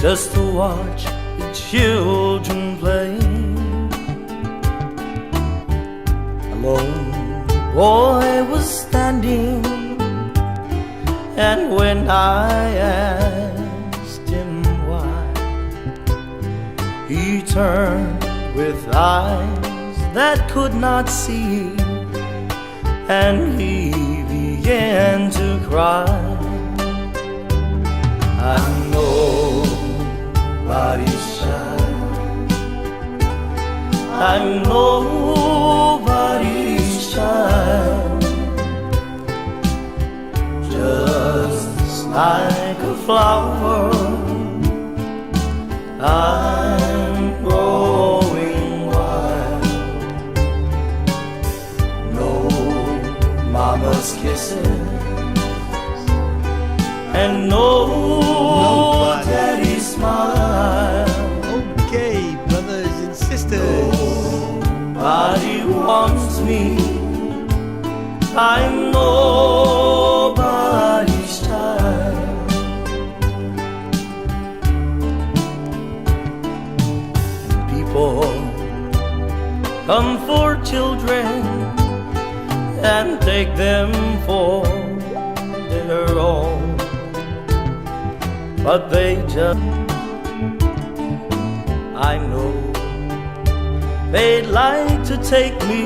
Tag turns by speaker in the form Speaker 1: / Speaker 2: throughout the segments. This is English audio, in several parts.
Speaker 1: just to watch the children play. A lone boy was standing, and when I asked him why, he turned with eyes that could not see, and he began to cry. I'm nobody's child, I'm nobody's child, just like a flower I'm growing wild. No mama's kisses and no daddy's smile.
Speaker 2: Okay, brothers and sisters.
Speaker 1: Nobody wants me, I'm nobody's child. People come for children and take them for their own, but they just, I know they'd like to take me,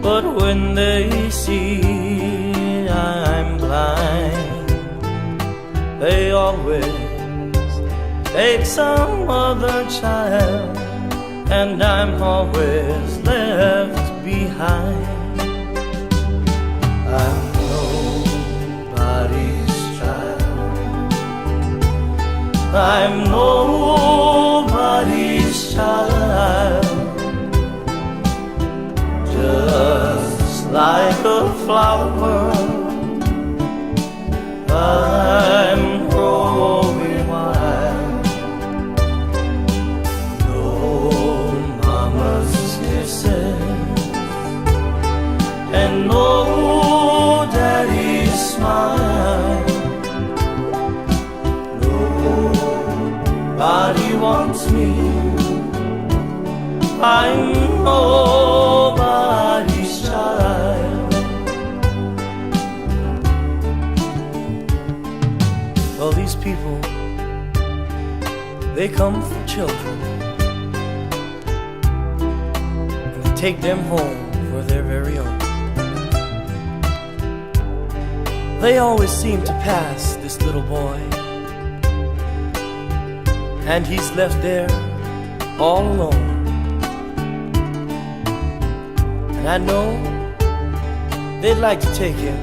Speaker 1: but when they see I'm blind, they always take some other child, and I'm always left behind. I'm nobody's child, I'm nobody's child, just like a flower I'm growing wild. No mama's kisses and no daddy's smile. Nobody wants me, I'm nobody's child. Well, these people, they come for children, and they take them home for their very own. They always seem to pass this little boy, and he's left there all alone. And I know they'd like to take him.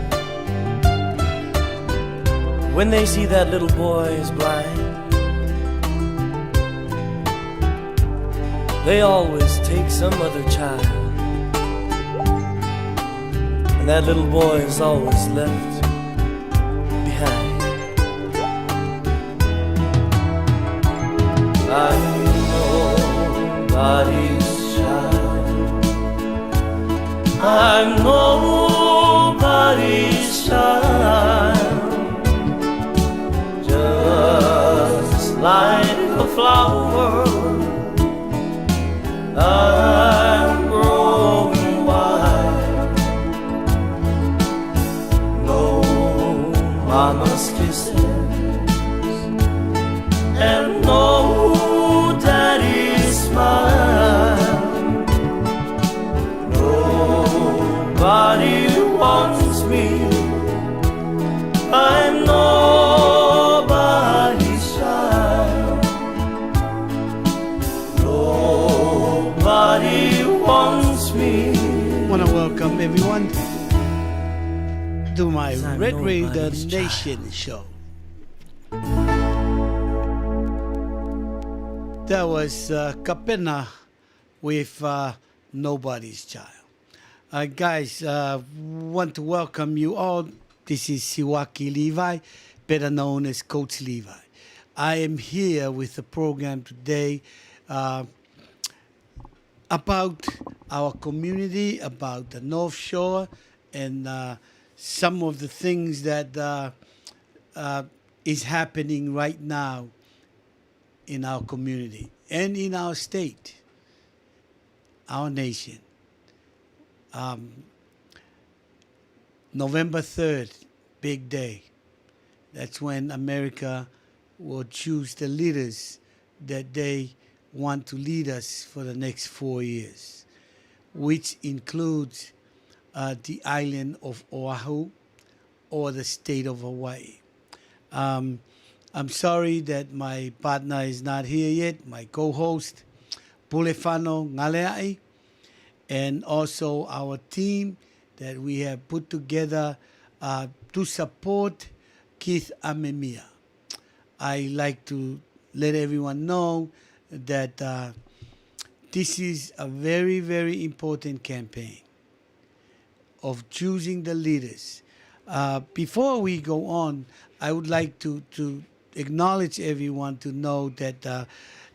Speaker 1: When they see that little boy is blind, they always take some other child, and that little boy is always left behind. I'm nobody's child, I'm nobody's child, just like a flower I'm growing wild. No mama's kisses and no daddy's smile. Nobody wants me, I'm nobody's child. Nobody wants me.
Speaker 2: I want to welcome everyone to my Red Raider Nation show. That was Kapena with Nobody's Child. Guys, want to welcome you all. This is Siwaki Levi, better known as Coach Levi. I am here with the program today about our community, about the North Shore, and some of the things that is happening right now in our community and in our state, our nation. Um, November 3rd, big day. That's when America will choose the leaders that they want to lead us for the next 4 years, which includes the island of Oahu or the state of Hawaii. Um, I'm sorry that my partner is not here yet, my co-host, Pulefano Ngaleai, and also our team that we have put together to support Keith Amemia. I like to let everyone know that this is a very, very important campaign of choosing the leaders. Before we go on, I would like to acknowledge everyone to know that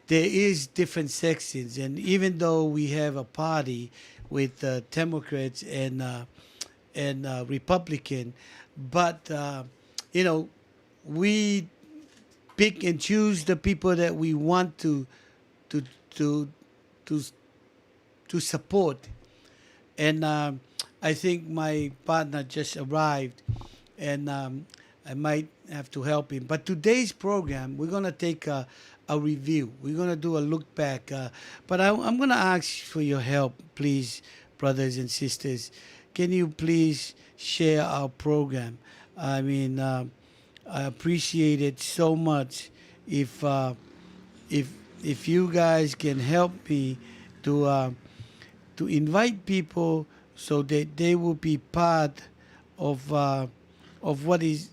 Speaker 2: there is different sections, and even though we have a party with Democrats and Republican, but we pick and choose the people that we want to to to to support. And I think my partner just arrived, and I might have to help him. But today's program, we're going to take a review. We're going to do a look back. But I'm going to ask for your help, please, brothers and sisters. Can you please share our program? I mean, I appreciate it so much if you guys can help me to invite people so that they will be part of what is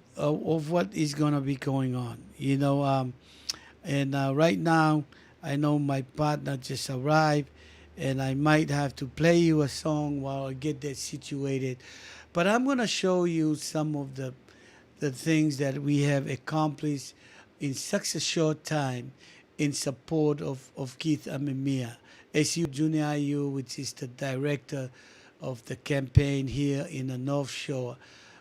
Speaker 2: going to be going on. And right now, I know my partner just arrived, and I might have to play you a song while I get that situated. But I'm going to show you some of the things that we have accomplished in such a short time in support of Keith Amemia. SU Junior IU, which is the director of the campaign here in the North Shore,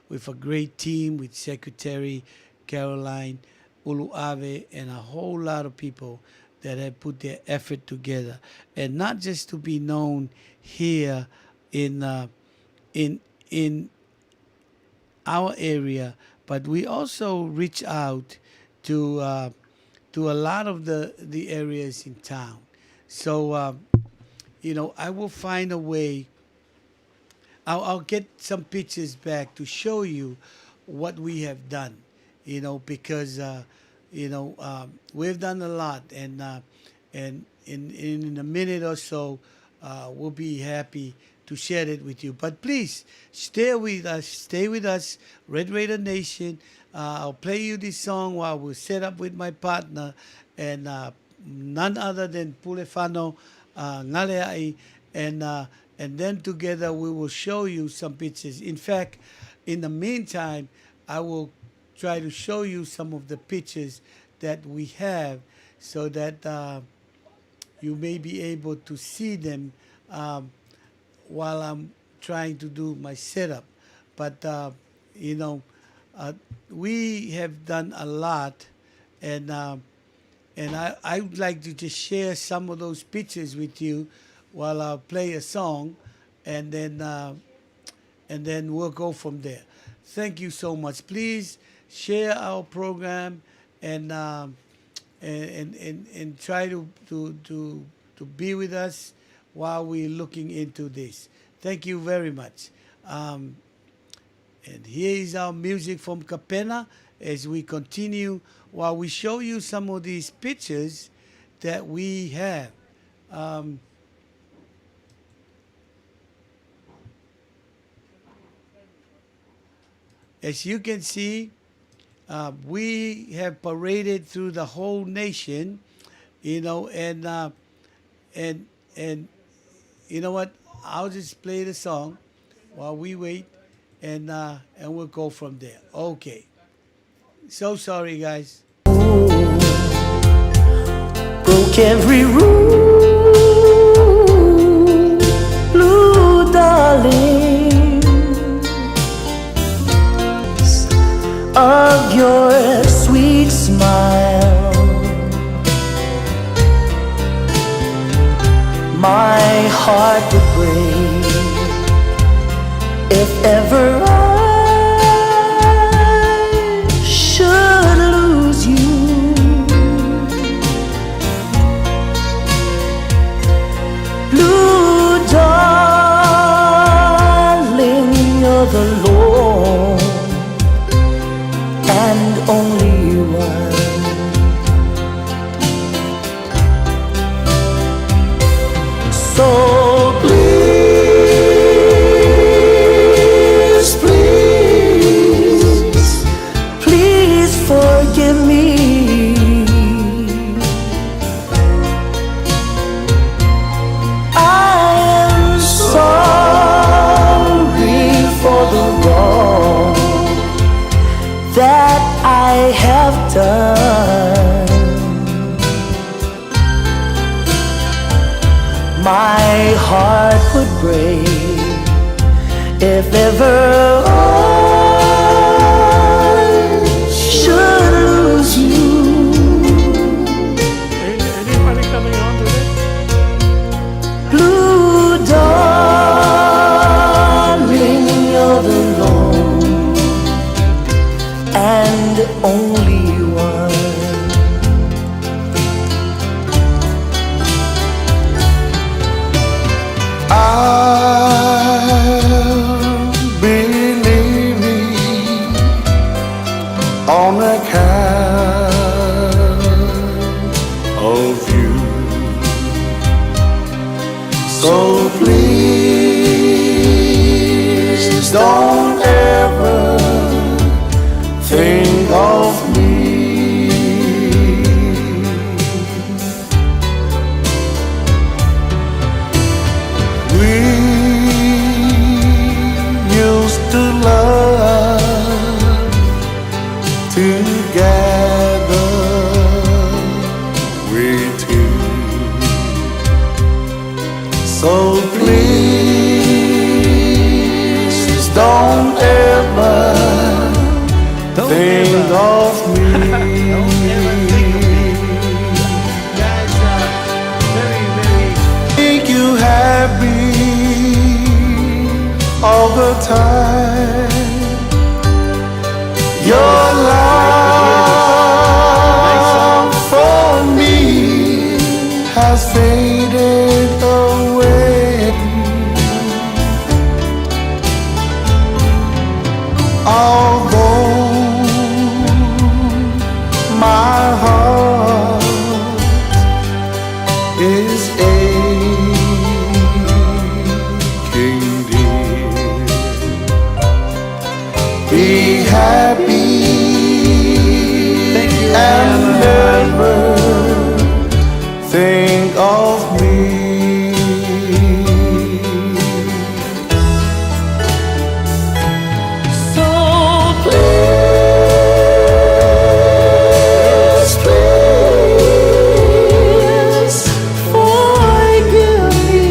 Speaker 2: with a great team with Secretary Caroline Uluave and a whole lot of people that have put their effort together, and not just to be known here in our area, but we also reach out to a lot of the areas in town. So I will find a way. I'll get some pictures back to show you what we have done. Because we've done a lot, and in a minute or so, we'll be happy to share it with you. But please stay with us, Red Raider Nation. I'll play you this song while we're set up with my partner, and none other than Pulefano Ngaleai, and then together we will show you some pictures. In fact, in the meantime, I will try to show you some of the pictures that we have, so that you may be able to see them while I'm trying to do my setup. But we have done a lot, and I would like to just share some of those pictures with you while I'll play a song, and then we'll go from there. Thank you so much. Please share our program, and try to be with us while we're looking into this. Thank you very much. And here is our music from Kapena as we continue while we show you some of these pictures that we have. As you can see, we have paraded through the whole nation, and you know what? I'll just play the song while we wait, and we'll go from there. Okay. So sorry, guys.
Speaker 1: Broke every rule, blue darling, of your sweet smile.
Speaker 3: break if ever I should lose you.
Speaker 4: Anybody coming on to this?
Speaker 3: Blue darling, you're the lone and only one.
Speaker 5: I'll be leaving on account of you. So please don't ever think of me. We used to love together with you. So please don't ever think of me.
Speaker 2: Guys, very, very.
Speaker 5: Make you happy all the time. Your love for me has faded away. Although my heart is aching, dear. Be happy and never think of me.
Speaker 3: So please, please forgive me.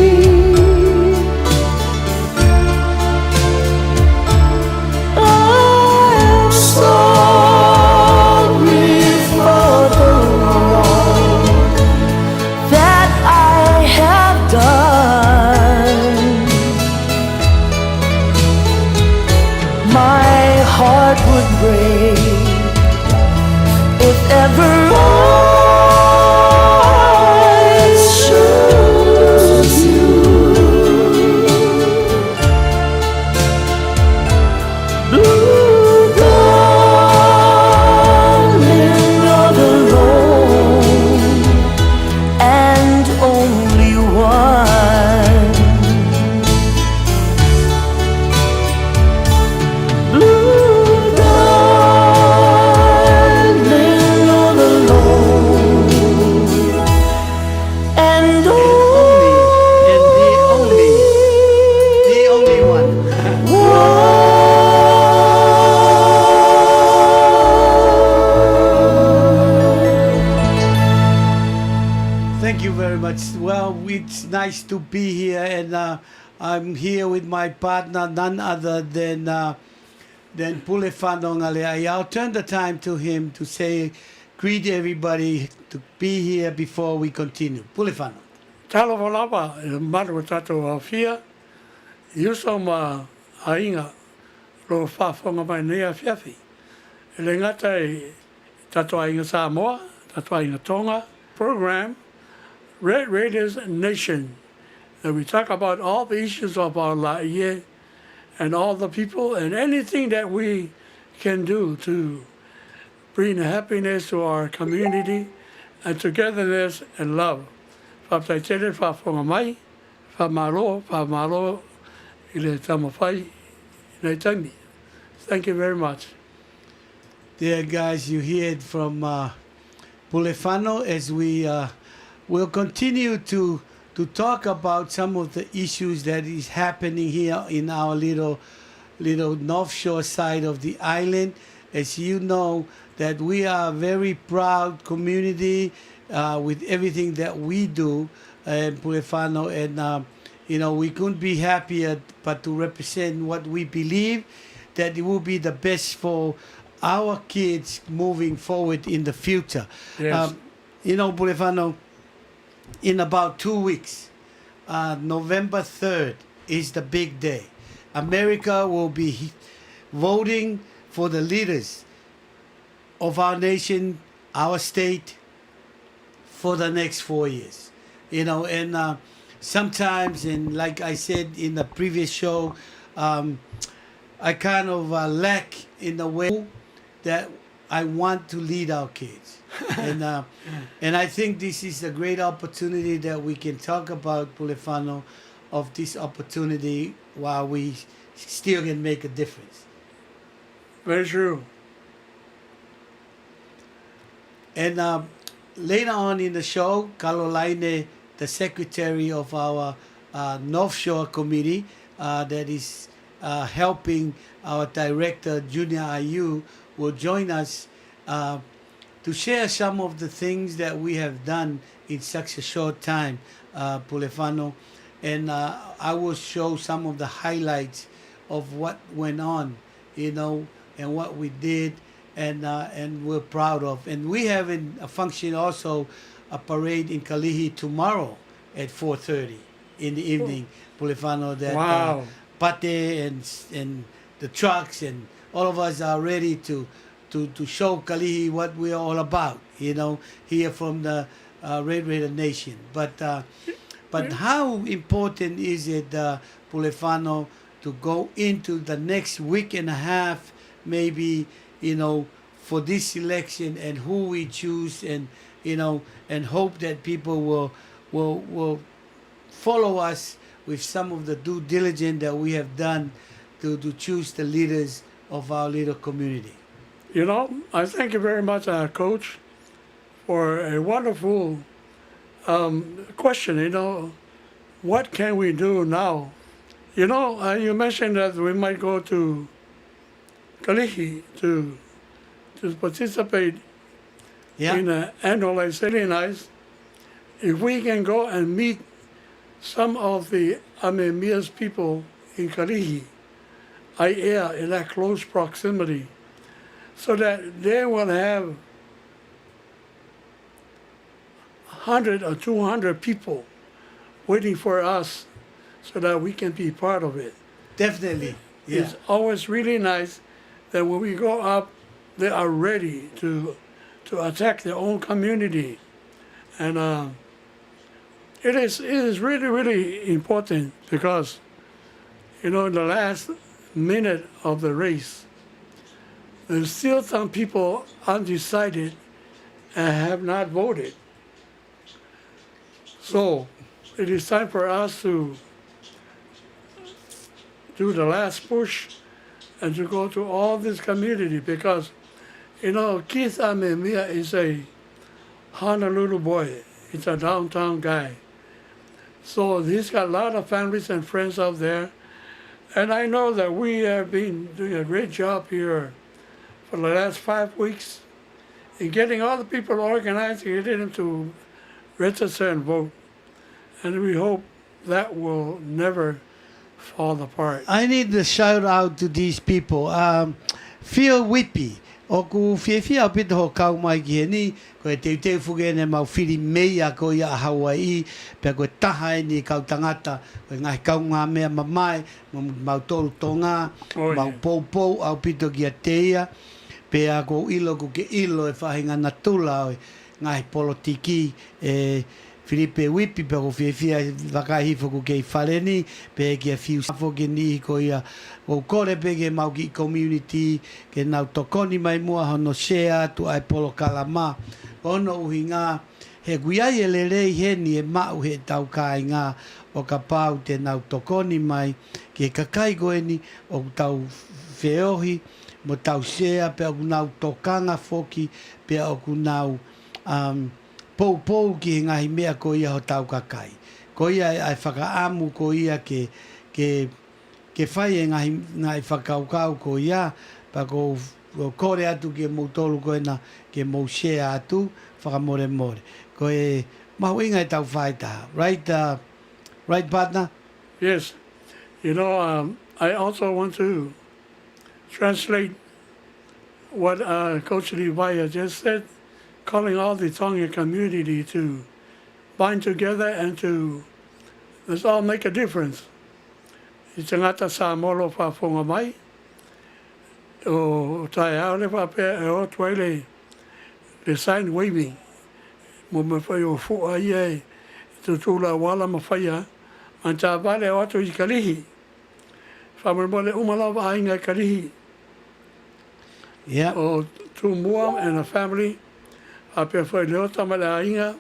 Speaker 3: I'm sorry for the wrong that I have done. My heart would break if ever I should lose you. Blue darling, you're the lone and only one. Blue darling, you're the lone and
Speaker 2: The only one. Thank you very much. Well, it's nice to be here, and I'm here with my partner, none other than Pulefano Ngale. I'll turn the time to him to say, greet everybody to be here before we continue. Pulefano.
Speaker 4: Talo Folau, maru tato a fia, yuso ma ainga, lo whafonga mai nea fiafi. Le ngata e tato ainga Samoa, tato ainga Tonga program, Red Raiders Nation. And we talk about all the issues of our life and all the people and anything that we can do to bring happiness to our community and togetherness and love. Whaptaitere whafonga mai, whamalo, I le tamawhai, nei taimi. Thank you very much.
Speaker 2: Dear guys, you heard from Pulefano as we will continue to talk about some of the issues that is happening here in our little North Shore side of the island. As you know, that we are a very proud community with everything that we do, Pulefano, we couldn't be happier but to represent what we believe that it will be the best for our kids moving forward in the future.
Speaker 4: Yes.
Speaker 2: Bulefano, in about 2 weeks, November 3rd is the big day. America will be voting for the leaders of our nation, our state, for the next 4 years. And sometimes, and like I said in the previous show, I kind of lack in the way that I want to lead our kids. And I think this is a great opportunity that we can talk about, Bulefano, of this opportunity while we still can make a difference.
Speaker 4: Very true.
Speaker 2: And later on in the show, Caroline, the secretary of our North Shore Committee, that is helping our director, Junior Ayu, will join us to share some of the things that we have done in such a short time, Bulefano. And I will show some of the highlights of what went on, and what we did, and we're proud of. And we have a function also, a parade in Kalihi tomorrow at 4:30 in the evening, Bulefano. That
Speaker 4: Wow.
Speaker 2: Pate and the trucks and all of us are ready to show Kalihi what we're all about, here from the Red Raider Nation. But how important is it, Bulefano, to go into the next week and a half, maybe, for this election and who we choose, and and hope that people will follow us with some of the due diligence that we have done to choose the leaders of our little community.
Speaker 4: I thank you very much, Coach, for a wonderful question. What can we do now? You mentioned that we might go to Kalihi to participate in the annual Assembly Nights. If we can go and meet some of the Amemia's people in Kalihi, in that close proximity, so that they will have 100 or 200 people waiting for us so that we can be part of it.
Speaker 2: Definitely. Yeah.
Speaker 4: It's always really nice that when we go up, they are ready to attack their own community. And it is really, really important because, in the last minute of the race, there's still some people undecided and have not voted. So it is time for us to do the last push and to go to all this community because, Keith Amemia is a Honolulu boy. He's a downtown guy. So he's got a lot of families and friends out there. And I know that we have been doing a great job here for the last 5 weeks in getting all the people organized and getting them to register and vote. And we hope that will never fall apart.
Speaker 2: I need to shout out to these people. Phil Whippy. Oku whiawhia o pita ho kau mai ki he ni, koe te fuge mau whiri mei a ko ia Hawaii, pia koe taha ni kau tangata, koe ngai kau ngā mea mamai, mau tolu tonga, mau pou au pito ki a teia, pia ko ilo ko ke ilo e whahinga na tula o ngai politiki, Filipe Whippy, pia ko whiawhia wakahifo ko kei whareni, pia ki a whiu safo ke ni ko ia, o kore pege mau ki community ke nau tokoni mai mua hono share tu ai polo kalama ono uhi ngā he guiai e lerei he ni e mau he tau kai ngā o ka pau te nau tokoni mai ke kakai goe ni o tau whiohi mo tau share pe o nau tokanga foki pe o nau pou ki he ngahi mea ko ia ho tau kakai ko ia ai whakaamu ko ia ke whai e ngai whakaukau ko ia, pa ko kore atu ke moutolu koe na ke mou share atu, whakamore. Ko e mahu inga e tau whai taha. Right partner?
Speaker 4: Yes. You know, I also want to translate what Coach Levi just said, calling all the Tonga community to bind together and to let's all make a difference. I tangata sa molo whafonga mai, o tai au le whapea e o tuaile le sign waving. Mo me whai o fua ia e tu tūla wala ma whaia, an tā vale o atu I kalihi. Whamere umalawa ainga kalihi.
Speaker 2: Yeah.
Speaker 4: O tu mua and a family, a pia whai leo tamale ainga,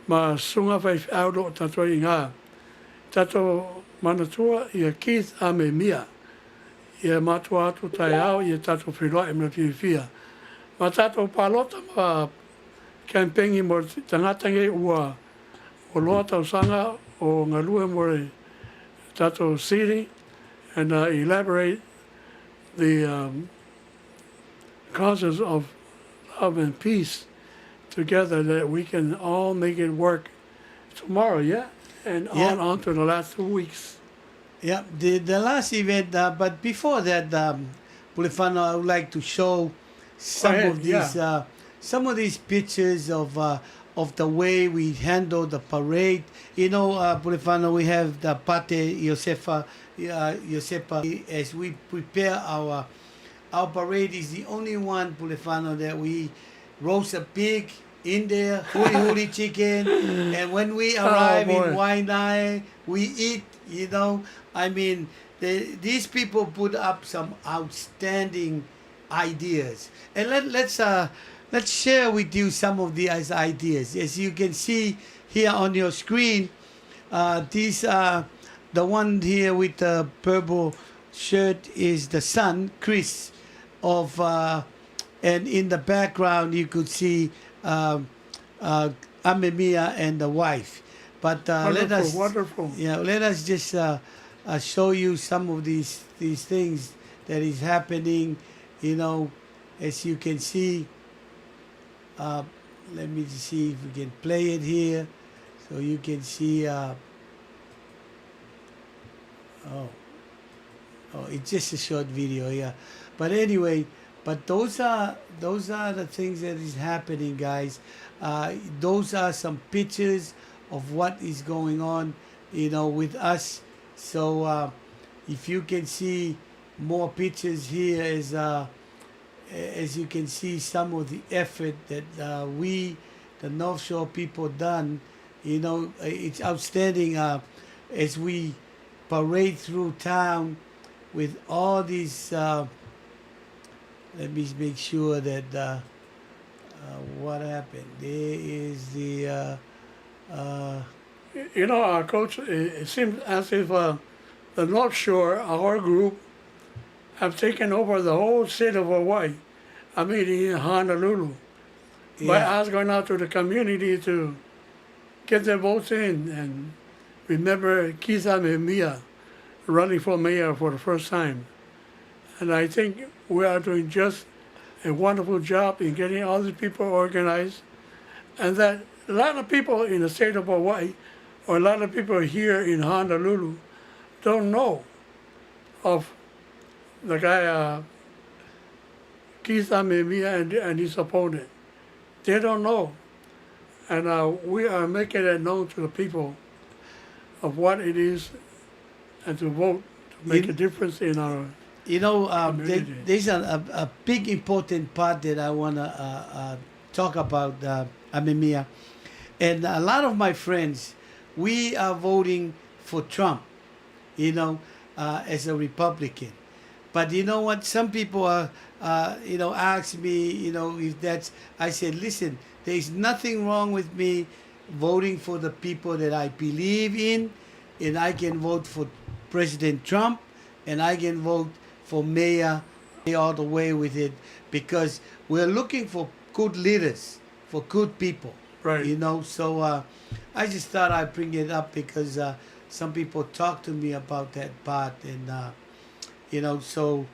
Speaker 4: ma sunga whai aulo tato I ngā. Tato manatua I a Keith Ame Mia. Ia matua atu tai au, ia tato whiroa e mna whiwhia. Ma tato palota ma kampengi mo tangatange ua o loa tau sanga o ngā lua mo re tato city and elaborate the causes of love and peace together that we can all make it work tomorrow, yeah? And
Speaker 2: Yeah.
Speaker 4: on to the last 2 weeks.
Speaker 2: Yeah, the last event, but before that, Pulefano, I would like to show some
Speaker 4: ahead,
Speaker 2: of these some of these pictures of the way we handle the parade. You know, Pulefano, we have the Pate Josefa, as we prepare our parade is the only one, Pulefano, that we roast a pig in there, huri chicken, and when we arrive
Speaker 4: boy.
Speaker 2: in Waianae, we eat, you know. I mean, these people put up some outstanding ideas. And let's share with you some of these ideas. As you can see here on your screen, these are the one here with the purple shirt is the son, Chris, of and in the background you could see Amemia and the wife. But
Speaker 4: Wonderful.
Speaker 2: let us just show you some of these things that is happening. You know, as you can see. Let me see if we can play it here, so you can see. It's just a short video, yeah. But anyway, but those are the things that is happening, guys. Those are some pictures of what is going on, you know, with us. So if you can see more pictures here, as you can see some of the effort that we, the North Shore people, done. You know, it's outstanding as we parade through town with all these. Let me make sure that what happened. There is the.
Speaker 4: You know, Coach, it seems as if the North Shore, our group, have taken over the whole state of Hawaii. I mean, in Honolulu. By us going out to the community to get their votes in and remember Kisa Mia running for mayor for the first time. And I think we are doing just a wonderful job in getting all these people organized, and that a lot of people in the state of Hawaii or a lot of people here in Honolulu don't know of the guy Keith Amemia and his opponent. They don't know. And we are making it known to the people of what it is and to vote to make a difference in our
Speaker 2: You know,
Speaker 4: community.
Speaker 2: there's a big important part that I want to talk about, Amemia. And a lot of my friends, we are voting for Trump, you know, as a Republican. But you know what? Some people are, ask me, you know, if that's. I said, listen, there is nothing wrong with me voting for the people that I believe in, and I can vote for President Trump, and I can vote for mayor all the way with it, because we're looking for good leaders, for good people.
Speaker 4: Right.
Speaker 2: You know, so I just thought I'd bring it up because some people talk to me about that part, and you know, so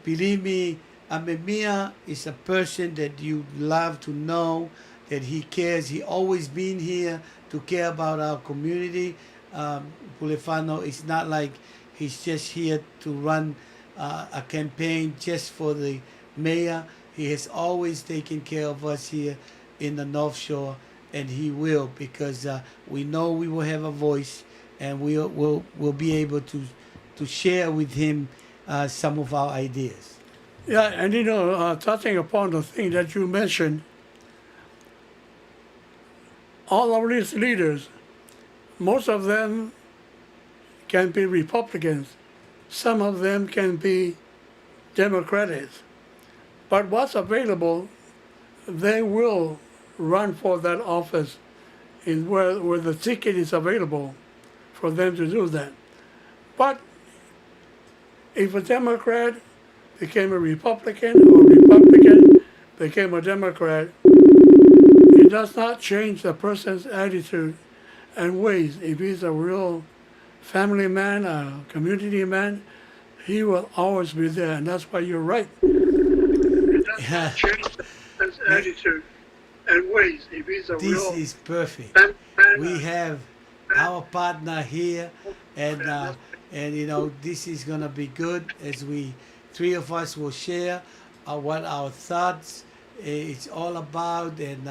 Speaker 2: believe me, Amemia is a person that you love to know, that he cares. He always been here to care about our community. Pulefano, it's not like he's just here to run a campaign just for the mayor. He has always taken care of us here in the North Shore, and he will, because we know we will have a voice, and we'll be able to share with him some of our ideas.
Speaker 4: Yeah, and touching upon the thing that you mentioned, all of these leaders, most of them can be Republicans, some of them can be Democrats. But what's available, they will run for that office in where the ticket is available for them to do that. But if a Democrat became a Republican or Republican became a Democrat, it does not change the person's attitude and ways. If he's a real family man, a community man, he will always be there, and that's why you're right. It does not change the person's attitude and ways. If he's a
Speaker 2: This is perfect.
Speaker 4: family man,
Speaker 2: We have our partner here, and this is gonna be good as we three of us will share what our thoughts it's all about, and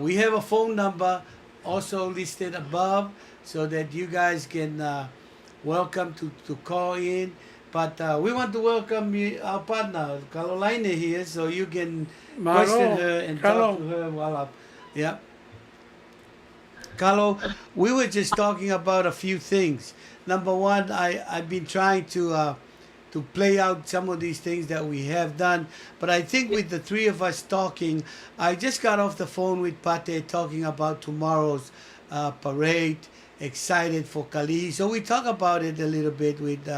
Speaker 2: we have a phone number also listed above so that you guys can welcome to call in. But we want to welcome our partner Carolina here, so you can question her and talk to her while up. Yeah. Carlo, we were just talking about a few things. Number one, I've been trying to play out some of these things that we have done, but I think with the three of us talking, I just got off the phone with Pate talking about tomorrow's parade, excited for Kalihi. So we talk about it a little bit with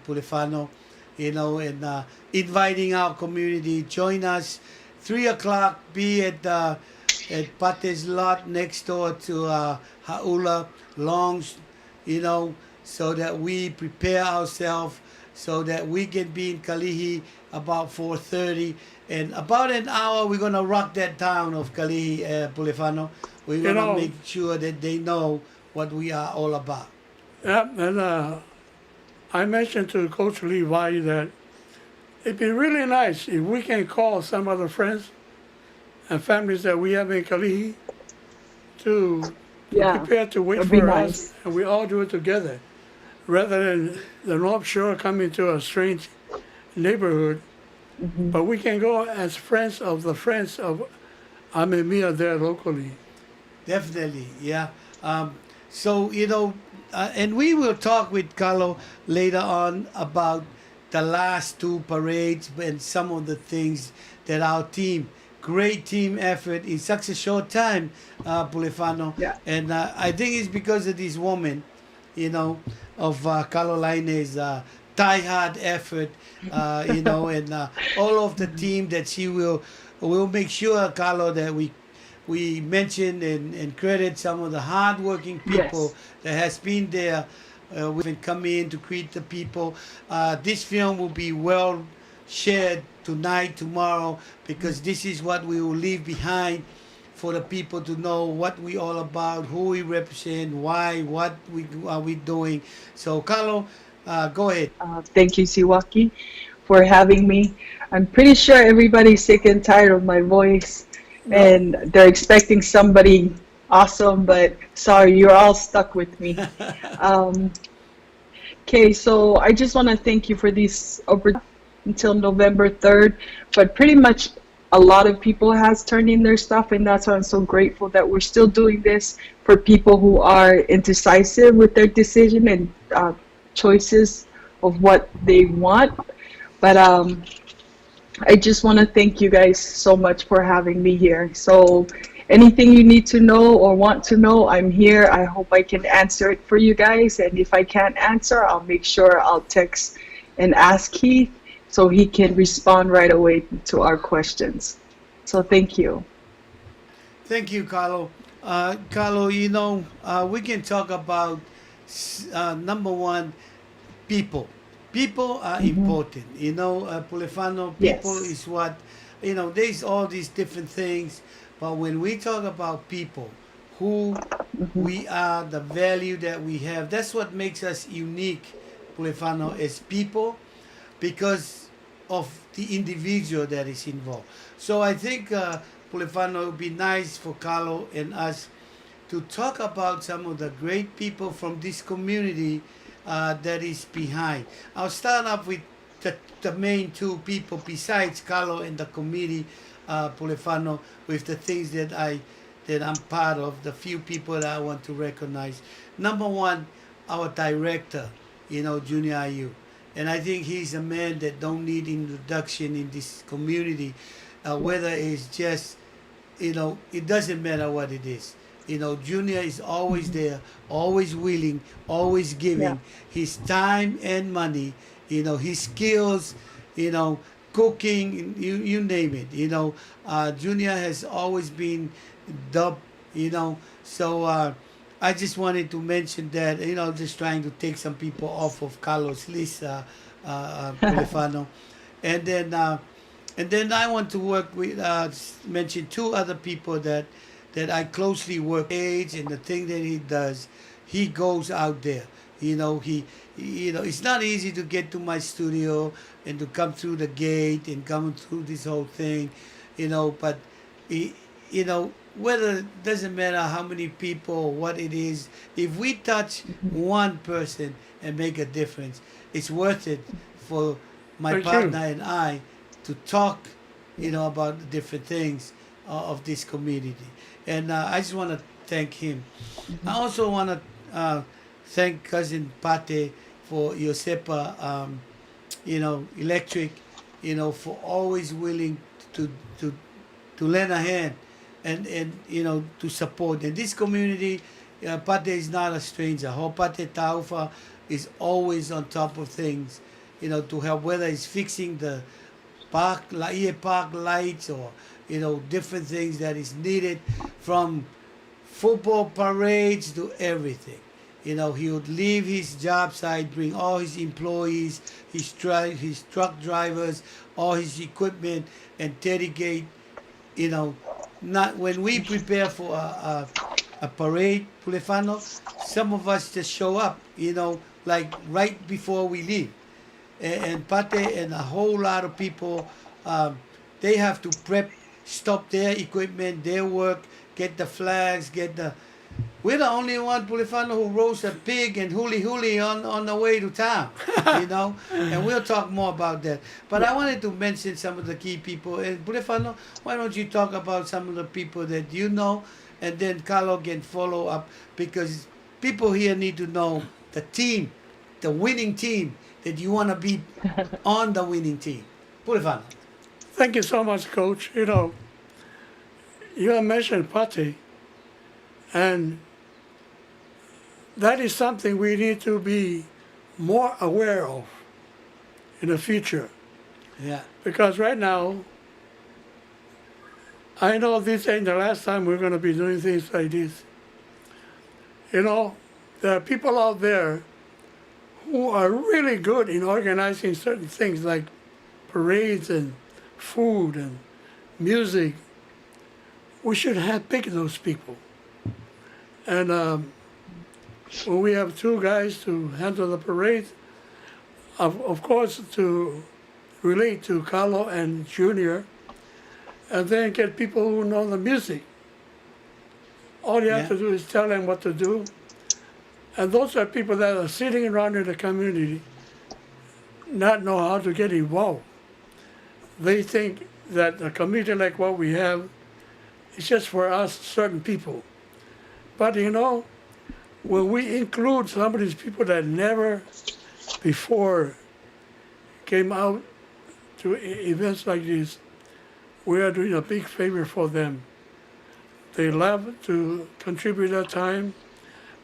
Speaker 2: Pulefano, and inviting our community, join us 3 o'clock, be at Pate's lot next door to Ha'ula Longs, so that we prepare ourselves so that we can be in Kalihi about 4:30. And about an hour, we're going to rock that town of Kalihi, Pulefano. We're going to make sure that they know what we are all about.
Speaker 4: Yeah, and I mentioned to Coach Levi that it'd be really nice if we can call some of the friends and families that we have in Kalihi to prepare to wait for us, and we all do it together, rather than the North Shore coming to a strange neighborhood. But we can go as friends of the friends of Amemia there locally.
Speaker 2: Definitely, yeah. So, and we will talk with Carlo later on about the last two parades and some of the things that our team, great team effort in such a short time, Pulefano. Yeah. And I think it's because of this woman, of Carolina's die-hard effort, and all of the team that she will make sure, Carlo, that we mention and credit some of the hard-working people that has been there. We've come in to greet the people. This film will be well shared tonight, tomorrow, because this is what we will leave behind for the people to know what we all about, who we represent, why, what are we doing. So, Carlo, go ahead.
Speaker 6: Thank you, Siwaki, for having me. I'm pretty sure everybody's sick and tired of my voice, and they're expecting somebody awesome, but sorry, you're all stuck with me. Okay, so I just want to thank you for these until November 3rd, but pretty much a lot of people has turned in their stuff, and that's why I'm so grateful that we're still doing this for people who are indecisive with their decision and choices of what they want. But I just want to thank you guys so much for having me here. So anything you need to know or want to know, I'm here. I hope I can answer it for you guys. And if I can't answer, I'll make sure I'll text and ask Keith so he can respond right away to our questions. So thank you.
Speaker 2: Thank you, Carlo. Carlo, we can talk about, number one, people. People are important. Pulefano, people is what, there's all these different things. But when we talk about people, who we are, the value that we have. That's what makes us unique, Pulefano, as people, because of the individual that is involved. So I think, Pulefano, it would be nice for Carlo and us to talk about some of the great people from this community that is behind. I'll start up with the main two people besides Carlo and the committee, Pulefano, with the things that I'm part of, the few people that I want to recognize. Number one, our director, Junior Ayu. And I think he's a man that don't need introduction in this community, whether it's just, it doesn't matter what it is. Junior is always there, always willing, always giving his time and money, his skills, cooking, you name it. Junior has always been dubbed, so I just wanted to mention that, just trying to take some people off of Carlos' list, Pulefano. And then I want to work with, mention two other people that I closely work age, and the thing that he does, he goes out there. It's not easy to get to my studio and to come through the gate and come through this whole thing, but whether it doesn't matter how many people or what it is, if we touch one person and make a difference, it's worth it for my partner and I to talk, about the different things of this community. And I just want to thank him. I also want to thank Cousin Pate for Yosepa, Electric, for always willing to lend a hand and to support. And this community, Pate is not a stranger. Hopate Taufa is always on top of things, to help, whether it's fixing the park lights or different things that is needed, from football parades to everything. He would leave his job site, bring all his employees, his truck drivers, all his equipment, and dedicate. Not when we prepare for a parade, Pulefano, some of us just show up, like right before we leave. And Pate and a whole lot of people, they have to stop their equipment, their work, get the flags, we're the only one, Pulefano, who roast a pig and huli on the way to town, and we'll talk more about that. But I wanted to mention some of the key people. And Pulefano, why don't you talk about some of the people that you know, and then Carlo can follow up, because people here need to know the team, the winning team, that you want to be on the winning team. Pulefano.
Speaker 4: Thank you so much, Coach. You have mentioned Pate, and that is something we need to be more aware of in the future.
Speaker 2: Yeah.
Speaker 4: Because right now, I know this ain't the last time we're going to be doing things like this. There are people out there who are really good in organizing certain things like parades and food and music. We should have picked those people. And when we have two guys to handle the parade, of course, to relate to Carlo and Junior, and then get people who know the music. All you have to do is tell them what to do. And those are people that are sitting around in the community, not know how to get involved. They think that a community like what we have is just for us, certain people. But when we include some of these people that never before came out to events like this, we are doing a big favor for them. They love to contribute their time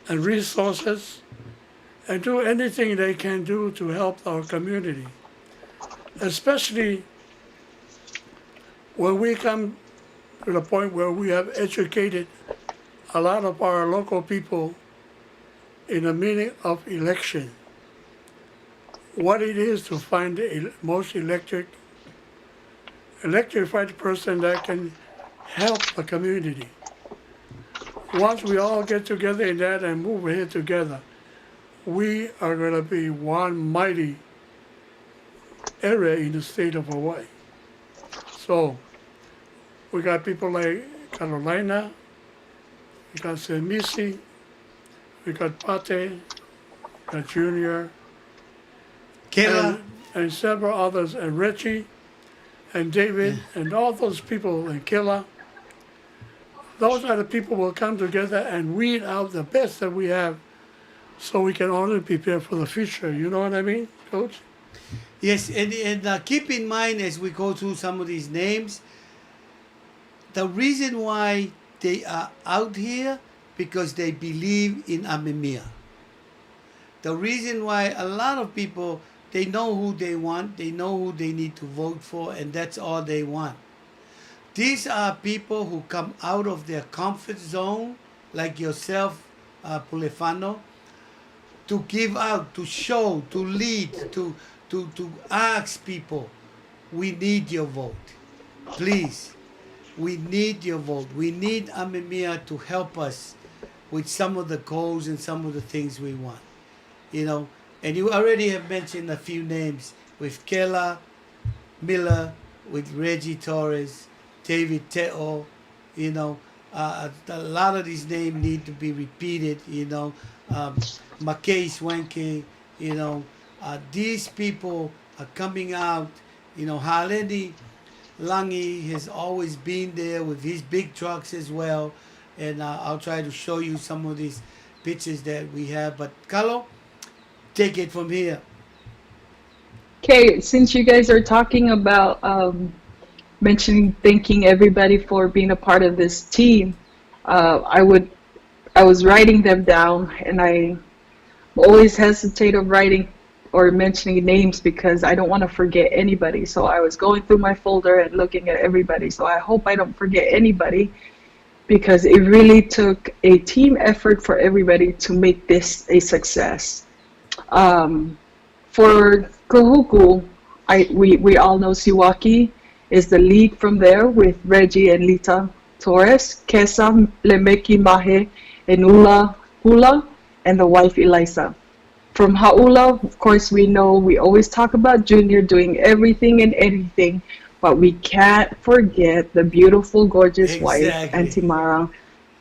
Speaker 4: and resources and do anything they can do to help our community. Especially when we come to the point where we have educated a lot of our local people in the meaning of election, what it is to find the most electrified person that can help the community. once we all get together in that and move here together, we are going to be one mighty area in the state of Hawaii. So we got people like Carolina, we got Semisi, we got Pate, we got Junior,
Speaker 2: Kayla,
Speaker 4: and several others, and Richie, and David, and all those people, and Killa. Those are the people who will come together and weed out the best that we have so we can only prepare for the future. You know what I mean, Coach?
Speaker 2: yes, and keep in mind as we go through some of these names, the reason why they are out here because they believe in Amemiya. The reason why a lot of people, they know who they want, they know who they need to vote for, and that's all they want. These are people who come out of their comfort zone, like yourself, Pulefano, to give out, to show, to lead, to ask people, we need your vote. Please, we need your vote. We need Amemiya to help us with some of the goals and some of the things we want. You know, and you already have mentioned a few names with Kela Miller, with Reggie Torres, David Te'o, you know, a lot of these names need to be repeated, you know, Makei Swenke, you know, these people are coming out, you know, Haleni Langi has always been there with his big trucks as well, and I'll try to show you some of these pictures that we have, but Carlo, take it from here.
Speaker 6: Okay, since you guys are talking about thanking everybody for being a part of this team, I was writing them down, and I always hesitate of writing or mentioning names because I don't want to forget anybody. So I was going through my folder and looking at everybody. So I hope I don't forget anybody, because it really took a team effort for everybody to make this a success. For Kahuku, we all know Siwaki is the lead from there with Reggie and Lita Torres, Kesa Lemeki Mahe, Enula Hula, and the wife Elisa. From Haula, of course, we know we always talk about Junior doing everything and anything, but we can't forget the beautiful, gorgeous wife, Auntie Mara,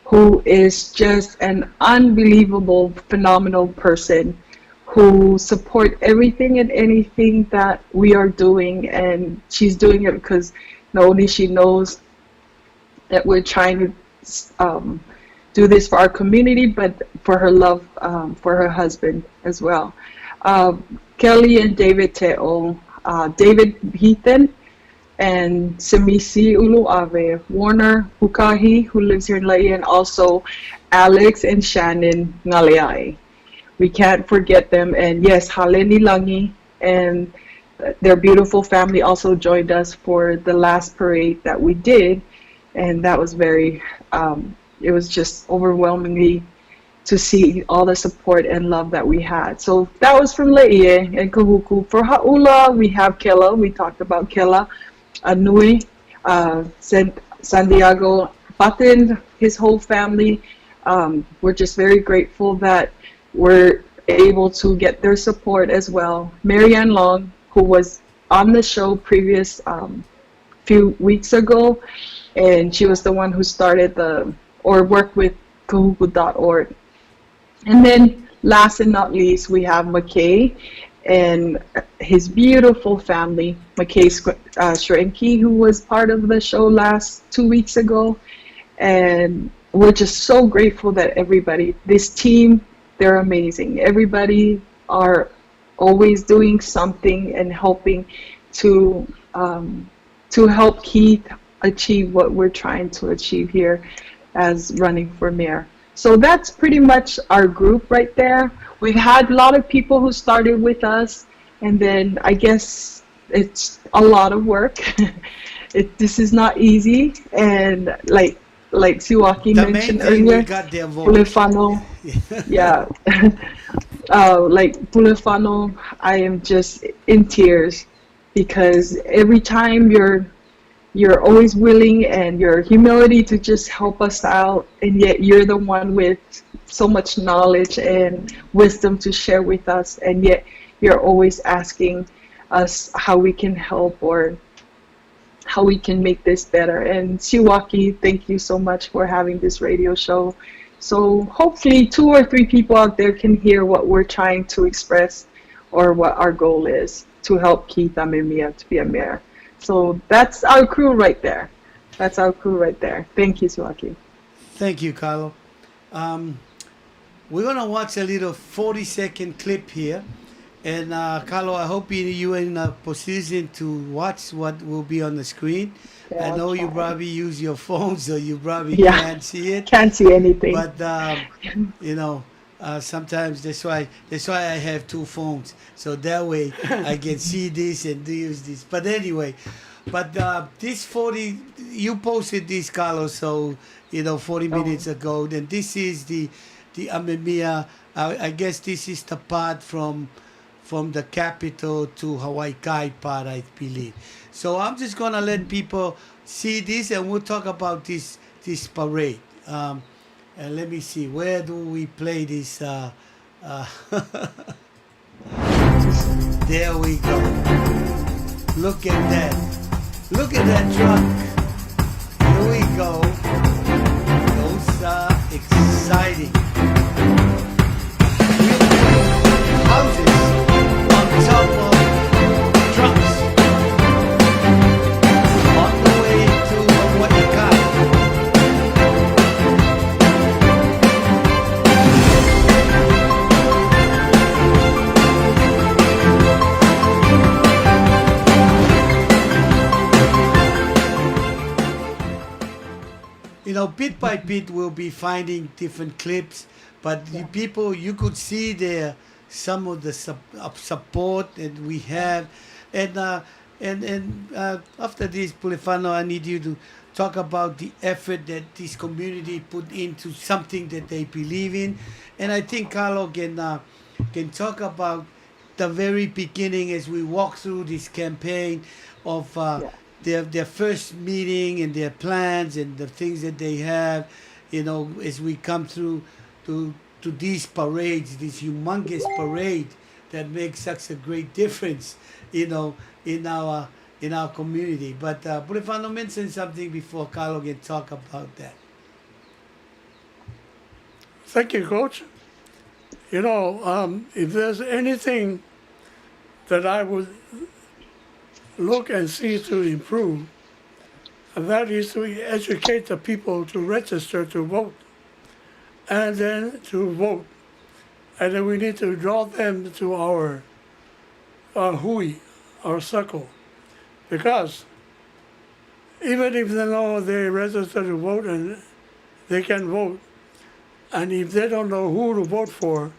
Speaker 6: who is just an unbelievable, phenomenal person who support everything and anything that we are doing, and she's doing it because not only she knows that we're trying to do this for our community, but for her love for her husband as well. Kelly and David Te'o, David Heathen, and Semisi Uluave, Warner Hukahi, who lives here in La'i, and also Alex and Shannon Ngaleai. We can't forget them. And yes, Haleni Langi and their beautiful family also joined us for the last parade that we did. And that was very, it was just overwhelmingly to see all the support and love that we had. So that was from Laie and Kahuku. For Haula, we have Kela. We talked about Kela, Anui, Santiago, Patin, his whole family. We're just very grateful that we're able to get their support as well. Marianne Long, who was on the show previous few weeks ago, and she was the one who started worked with kahuku.org. And then last and not least, we have McKay and his beautiful family, McKay Shrenki, who was part of the show 2 weeks ago. And we're just so grateful that everybody, this team, they're amazing. Everybody are always doing something and helping to help Keith achieve what we're trying to achieve here as running for mayor. So that's pretty much our group right there. We've had a lot of people who started with us, and then I guess it's a lot of work. This is not easy, and like Siwaki mentioned earlier, Pulefano, yeah, like Pulefano, I am just in tears because every time you're you're always willing, and your humility to just help us out, and yet you're the one with so much knowledge and wisdom to share with us, and yet you're always asking us how we can help or how we can make this better. And Siwaki, thank you so much for having this radio show. So hopefully 2 or 3 people out there can hear what we're trying to express, or what our goal is to help Keith Amemia to be a mayor. So that's our crew right there. That's our crew right there. Thank you, Siwaki.
Speaker 2: Thank you, Carlo. We're gonna watch a little 40-second clip here, and Carlo, I hope you're in a position to watch what will be on the screen.
Speaker 6: Yeah,
Speaker 2: I know you
Speaker 6: okay.
Speaker 2: probably use your phone, so you probably
Speaker 6: Yeah.
Speaker 2: can't see it.
Speaker 6: Can't see anything.
Speaker 2: But you know, sometimes that's why I have 2 phones, so that way I can see this and use this. But anyway, this 40, you posted this, Carlos, so 40 minutes ago. Then this is the Amemia. I guess this is the part from the capital to Hawaii Kai part, I believe. So I'm just gonna let people see this, and we'll talk about this parade. And let me see, where do we play this? There we go. Look at that. Look at that truck. Here we go. Those are exciting. Houses on top of trucks on the way to Hawaii Kai. Bit by bit, we'll be finding different clips, but you could see there some of the support that we have, and after this, Pulefano, I need you to talk about the effort that this community put into something that they believe in, and I think Carlo can talk about the very beginning as we walk through this campaign of their first meeting and their plans and the things that they have, as we come through to these parades, this humongous parade that makes such a great difference, in our community. But Pulefano mentioned something before Carlo can talk about that.
Speaker 4: Thank you, Coach. If there's anything that I would look and see to improve, and that is to educate the people to register to vote, and then to vote. And then we need to draw them to our hui, our circle, because even if they know they register to vote and they can vote, and if they don't know who to vote for,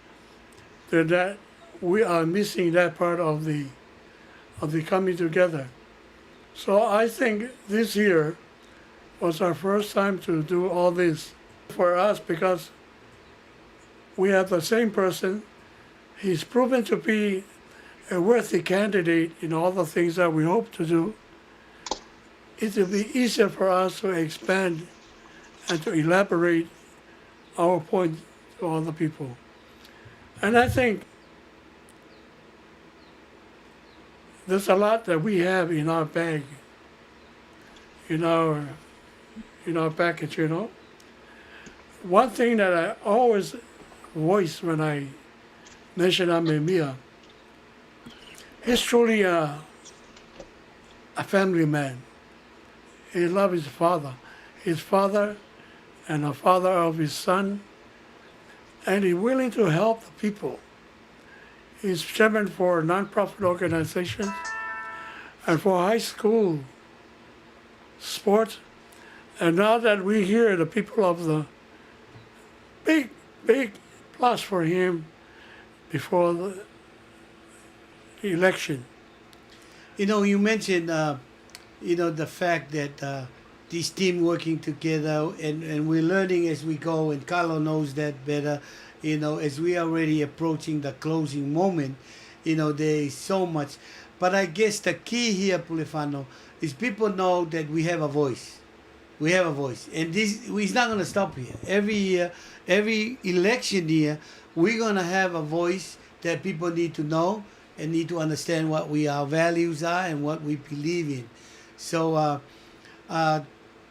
Speaker 4: then that we are missing that part of the coming together. So I think this year was our first time to do all this for us, because we have the same person. He's proven to be a worthy candidate in all the things that we hope to do. It will be easier for us to expand and to elaborate our point to other people. And I think there's a lot that we have in our bag, in our package, One thing that I always voice when I mention Amemia, he's truly a family man. He loves his father and a father of his son, and he's willing to help the people. He's chairman for nonprofit organizations and for high school sports. And now that we hear the people of the big plus for him before the election.
Speaker 2: You mentioned, the fact that this team working together, and we're learning as we go, and Carlo knows that better. As we are already approaching the closing moment, there is so much. But I guess the key here, Pulefano, is people know that we have a voice. We have a voice, and it's not going to stop here. Every year, every election year, we're going to have a voice that people need to know and need to understand what our values are and what we believe in. So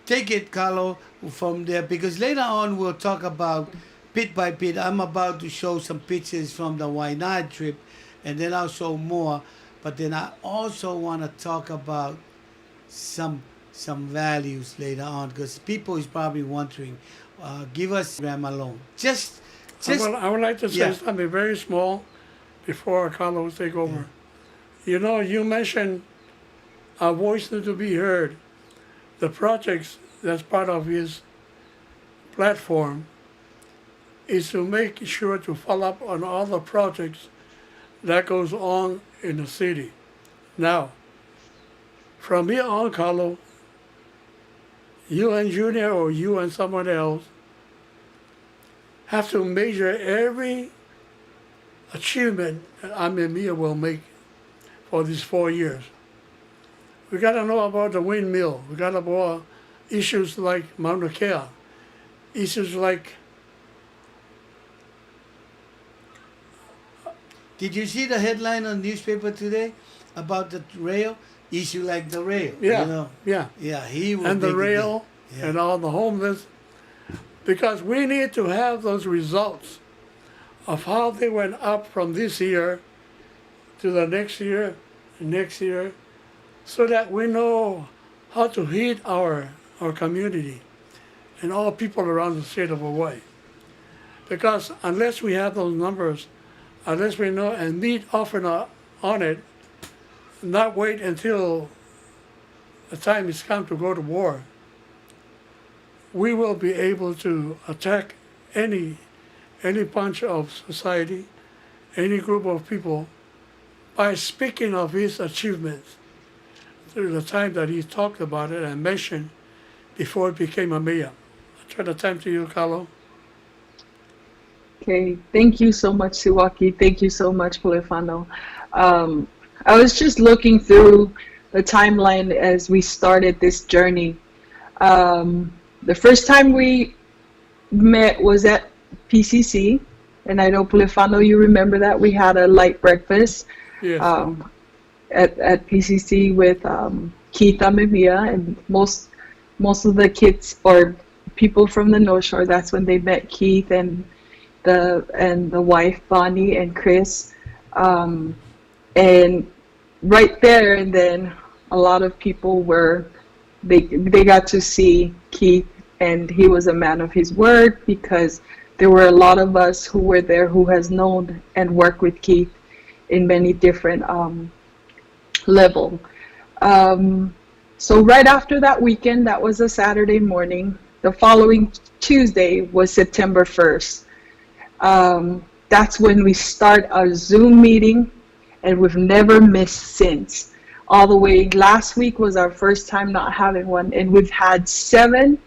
Speaker 2: take it, Carlo, from there, because later on we'll talk about pit by pit. I'm about to show some pictures from the Wainai trip, and then I'll show more. But then I also want to talk about some values later on, because people is probably wondering, give us Ram alone. Just
Speaker 4: I would like to say
Speaker 2: yeah.
Speaker 4: something very small before Carlos take over. You know, you mentioned our voice need to be heard. The projects that's part of his platform is to make sure to follow up on all the projects that goes on in the city. Now, from here on, Carlo, you and Junior or you and someone else have to measure every achievement that Amemia will make for these 4 years. We got to know about the windmill. We got to know about issues like Mauna Kea, issues like...
Speaker 2: Did you see the headline on newspaper today about the rail? Issue like the rail.
Speaker 4: Yeah,
Speaker 2: you know?
Speaker 4: yeah.
Speaker 2: Yeah, he will
Speaker 4: And the
Speaker 2: make it
Speaker 4: rail
Speaker 2: big. Yeah.
Speaker 4: and all the homeless, because we need to have those results of how they went up from this year to the next year, so that we know how to heat our community and all people around the state of Hawaii. Because unless we have those numbers, unless we know and meet often on it, not wait until the time has come to go to war, we will be able to attack any bunch of society, any group of people, by speaking of his achievements through the time that he talked about it and mentioned before it became a mayor. I turn the time to you, Carlo.
Speaker 6: Okay, thank you so much, Siwaki. Thank you so much, Polefano. I was just looking through the timeline as we started this journey. The first time we met was at PCC, and I know, Polefano, you remember that. We had a light breakfast
Speaker 4: Yes.
Speaker 6: at PCC with Keith Amemia, and most of the kids or people from the North Shore. That's when they met Keith and the wife Bonnie and Chris, and right there and then a lot of people they got to see Keith, and he was a man of his word, because there were a lot of us who were there who has known and worked with Keith in many different level. So right after that weekend, that was a Saturday morning. The following Tuesday was September 1st. That's when we start our Zoom meeting, and we've never missed since. All the way, last week was our first time not having one, and we've had 7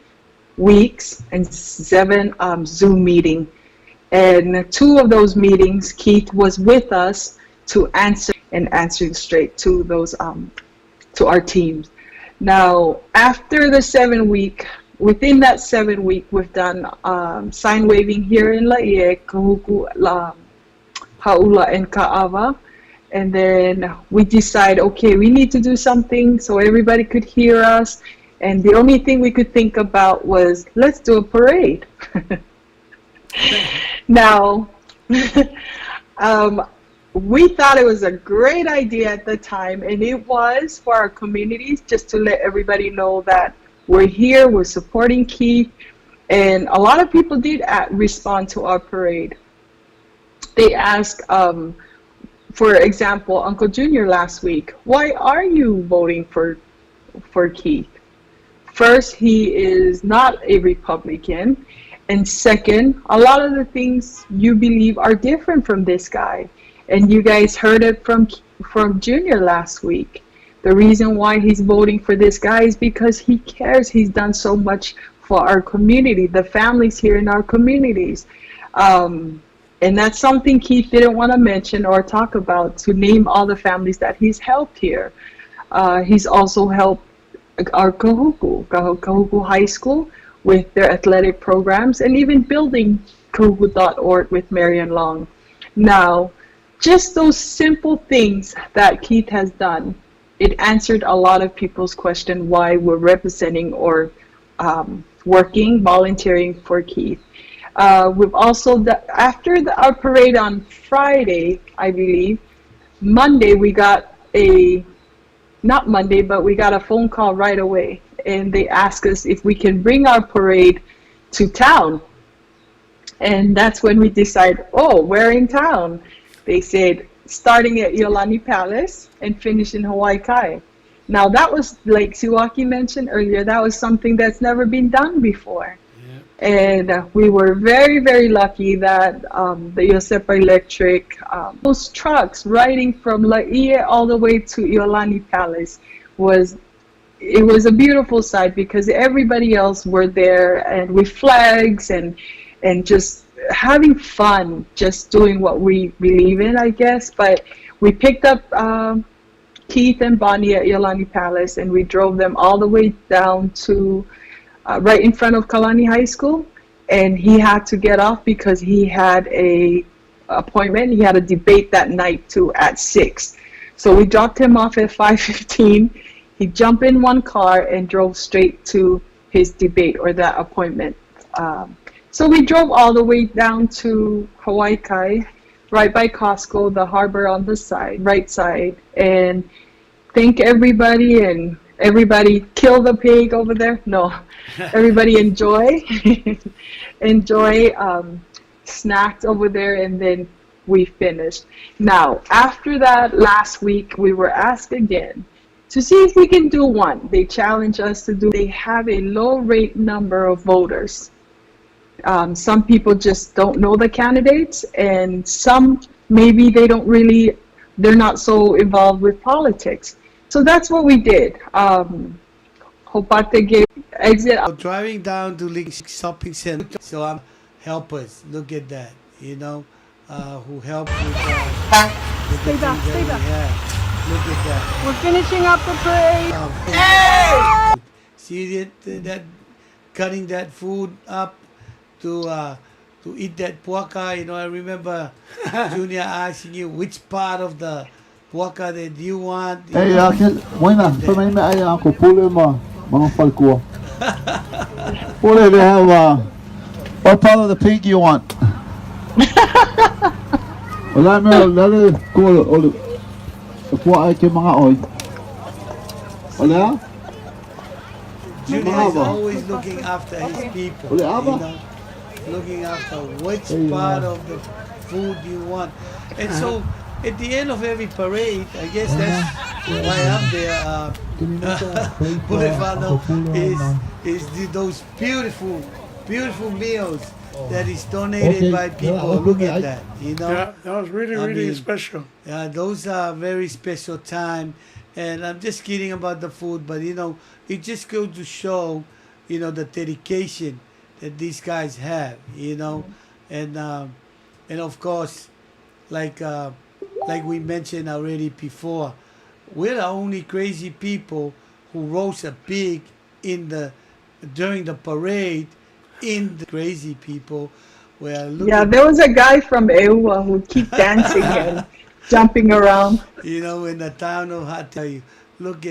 Speaker 6: weeks and 7 Zoom meetings. And 2 of those meetings, Keith was with us to answering straight to those to our teams. Now, after the 7 week, within that 7 week, we've done sign waving here in Laie, Kahuku, Haula, and Ka'ava. And then we decide, okay, we need to do something so everybody could hear us. And the only thing we could think about was, let's do a parade. Now, we thought it was a great idea at the time, and it was for our communities, just to let everybody know that we're here, we're supporting Keith. And a lot of people did respond to our parade. They asked, for example, Uncle Junior last week, why are you voting for Keith? First, he is not a Republican. And second, a lot of the things you believe are different from this guy. And you guys heard it from Junior last week. The reason why he's voting for this guy is because he cares. He's done so much for our community, the families here in our communities. And that's something Keith didn't want to mention or talk about, to name all the families that he's helped here. He's also helped our Kahuku High School with their athletic programs, and even building kahuku.org with Marion Long. Now, just those simple things that Keith has done, it answered a lot of people's question why we're representing or working, volunteering for Keith. We've also, after our parade on Friday, I believe, Monday we got not Monday, but we got a phone call right away, and they asked us if we can bring our parade to town. And that's when we decided, oh, we're in town. They said, starting at Iolani Palace and finishing Hawaii Kai. Now that was, like Siwaki mentioned earlier, that was something that's never been done before. And we were very, very lucky that the Yosepa Electric, those trucks riding from Laie all the way to Iolani Palace was a beautiful sight, because everybody else were there and with flags and just having fun, just doing what we believe in, I guess. But we picked up Keith and Bonnie at Iolani Palace, and we drove them all the way down to right in front of Kalani High School, and he had to get off because he had a appointment. He had a debate that night too at 6. So we dropped him off at 5:15. He jumped in one car and drove straight to his debate or that appointment. So we drove all the way down to Hawaii Kai, right by Costco, the harbor on the side, right side, and thank everybody, and everybody kill the pig over there. No, everybody enjoy snacked over there, and then we finished. Now, after that, last week, we were asked again to see if we can do one. They challenged us to do. They have a low rate number of voters. Some people just don't know the candidates, and some maybe they're not so involved with politics. So that's what we did. Hopate gave exit.
Speaker 2: Driving down to Link Shopping Center, so I'm helpers. Look at that, who help with
Speaker 7: Stay back, stay back.
Speaker 2: Look at that.
Speaker 7: We're finishing up the parade.
Speaker 2: See that cutting that food up to eat that puaka. I remember Junior asking you which part of the puaka that you want.
Speaker 8: Hey, Moina, também me aí ako pule mga falkua. Pule, they have what part of the pig you want? Wala mo lalo ko po ay ke mga oy. Wala?
Speaker 2: Junior is always looking after his people. Looking after which part of the food you want. And so at the end of every parade, I guess that's why I'm there. Pulefano is those beautiful meals that is donated by people. Look at that,
Speaker 4: Yeah, that was really special.
Speaker 2: Yeah, those are very special time. And I'm just kidding about the food, but it just goes to show, the dedication that these guys have, and of course, like we mentioned already before, we're the only crazy people who roast a pig during the parade. In the crazy people,
Speaker 6: there was a guy from Ewa who keep dancing and jumping around.
Speaker 2: In the town of Hawaii, look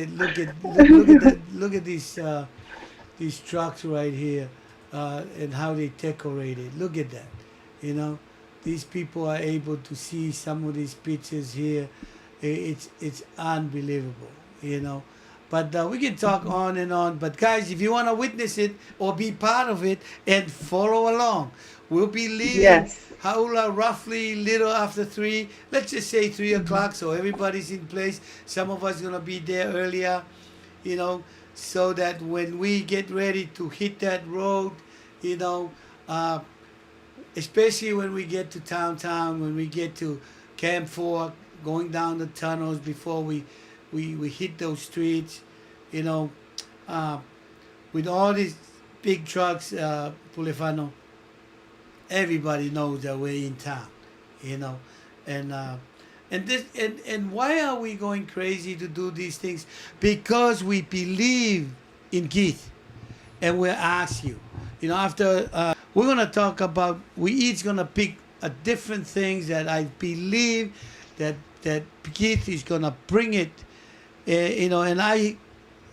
Speaker 2: at these trucks right here, and how they decorated. Look at that. These people are able to see some of these pictures here. It's unbelievable. But we can talk on and on. But guys, if you want to witness it or be part of it and follow along, we'll be leaving Haula roughly little after 3. Let's just say 3 o'clock, so everybody's in place. Some of us going to be there earlier, so that when we get ready to hit that road, especially when we get to downtown, when we get to Camp 4, going down the tunnels before we hit those streets, with all these big trucks, Pulefano, everybody knows that we're in town. you know, and this and why are we going crazy to do these things? Because we believe in Keith, and we'll ask you, you know, after we're gonna talk about, we each gonna pick a different things that I believe that Keith is gonna bring it, you know, and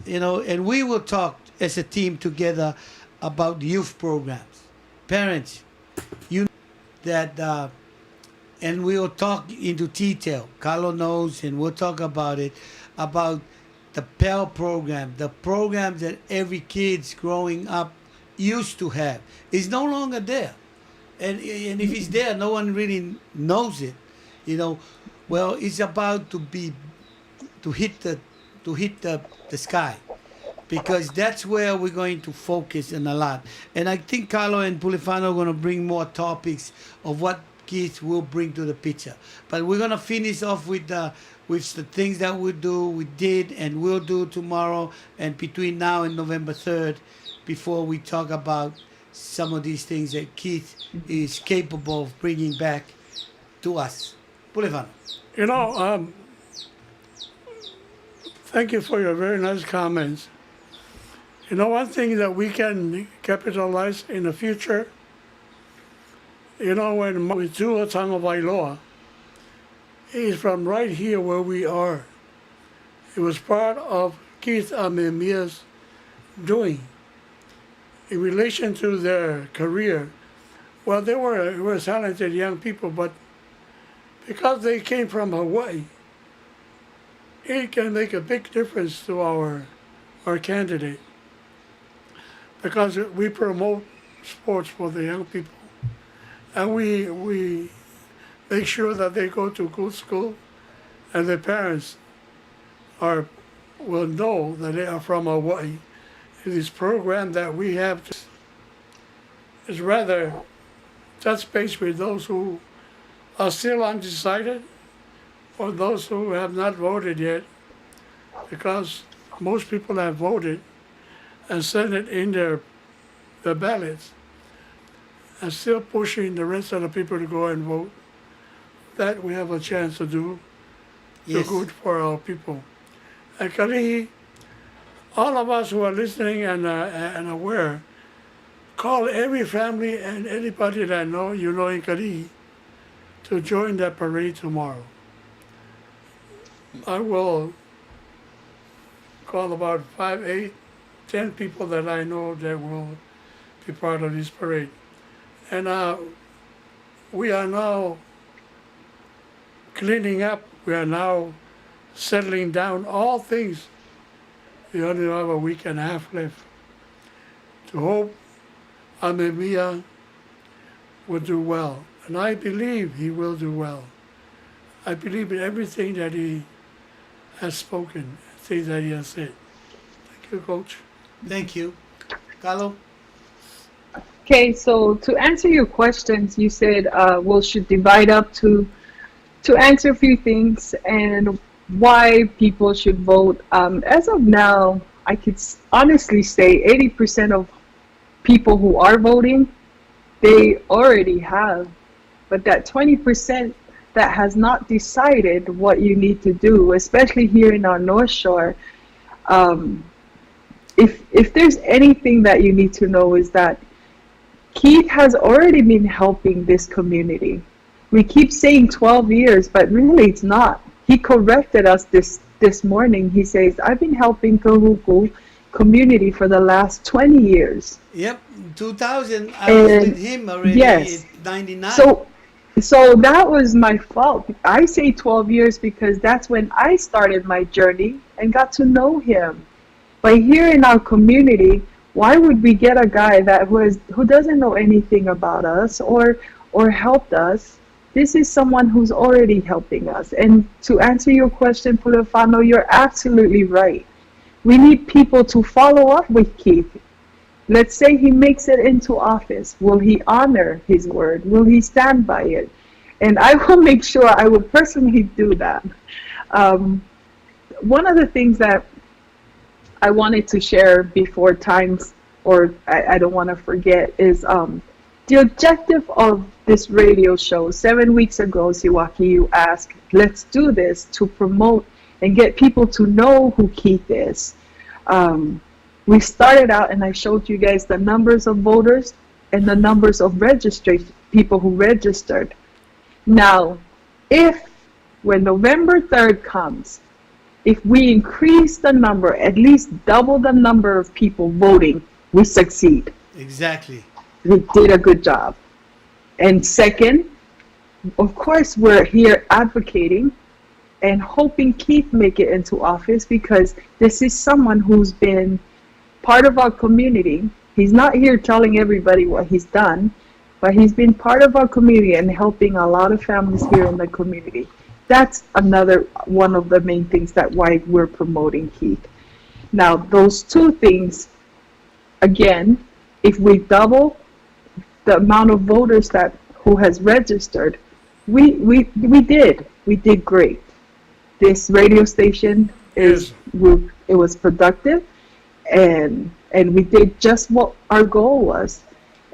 Speaker 2: and we will talk as a team together about youth programs, parents, you that. And we'll talk into detail. Carlo knows, and we'll talk about it, about the Pell program, the program that every kid's growing up used to have. Is no longer there. And if it's there, no one really knows it. You know, well, it's about to hit the sky, because that's where we're going to focus in a lot. And I think Carlo and Pulifano are going to bring more topics of what Keith will bring to the picture. But we're gonna finish off with the things that we did, and will do tomorrow, and between now and November 3rd, before we talk about some of these things that Keith is capable of bringing back to us. Pulifano.
Speaker 4: You know, thank you for your very nice comments. You know, one thing that we can capitalize in the future, you know, when we do a tongue of Wailoa, he's from right here where we are. It was part of Keith Amemia's doing in relation to their career. Well, they were talented young people, but because they came from Hawaii, it can make a big difference to our candidate, because we promote sports for the young people. And we make sure that they go to good school, and their parents will know that they are from Hawaii. This program that we have is rather touch base with those who are still undecided, or those who have not voted yet, because most people have voted and sent it in their ballots, and still pushing the rest of the people to go and vote. That we have a chance to do good for our people. And Kalihi, all of us who are listening and aware, call every family and anybody that you know in Kalihi, to join that parade tomorrow. I will call about 5, 8, 10 people that I know that will be part of this parade. And we are now cleaning up. We are now settling down all things. We only have a week and a half left to hope Amemiya will do well. And I believe he will do well. I believe in everything that he has spoken, things that he has said. Thank you, Coach.
Speaker 2: Thank you. Carlo?
Speaker 6: Okay, so to answer your questions, you said we should divide up to answer a few things and why people should vote. As of now, I could honestly say 80% of people who are voting, they already have. But that 20% that has not decided what you need to do, especially here in our North Shore, if there's anything that you need to know is that Keith has already been helping this community. We keep saying 12 years, but really it's not. He corrected us this morning. He says, I've been helping Kahuku community for the last 20 years.
Speaker 2: Yep, 2000, I was with him already,
Speaker 6: yes.
Speaker 2: 99.
Speaker 6: So that was my fault. I say 12 years because that's when I started my journey and got to know him. But here in our community, why would we get a guy that who doesn't know anything about us or helped us? This is someone who's already helping us. And to answer your question, Pulefano, you're absolutely right. We need people to follow up with Keith. Let's say he makes it into office. Will he honor his word? Will he stand by it? And I will make sure I will personally do that. One of the things that I wanted to share before times, or I don't want to forget, is The objective of this radio show, 7 weeks ago, Siwaki, you asked, let's do this to promote and get people to know who Keith is. We started out and I showed you guys the numbers of voters and the numbers of registration, people who registered. Now, when November 3rd comes, if we increase the number, at least double the number of people voting, we succeed.
Speaker 2: Exactly.
Speaker 6: We did a good job. And second, of course, we're here advocating and hoping Keith make it into office, because this is someone who's been part of our community. He's not here telling everybody what he's done, but he's been part of our community and helping a lot of families here in the community. That's another one of the main things that why we're promoting Keith. Now, those two things, again, if we double the amount of voters who has registered, we did great. This radio station it was productive, and we did just what our goal was.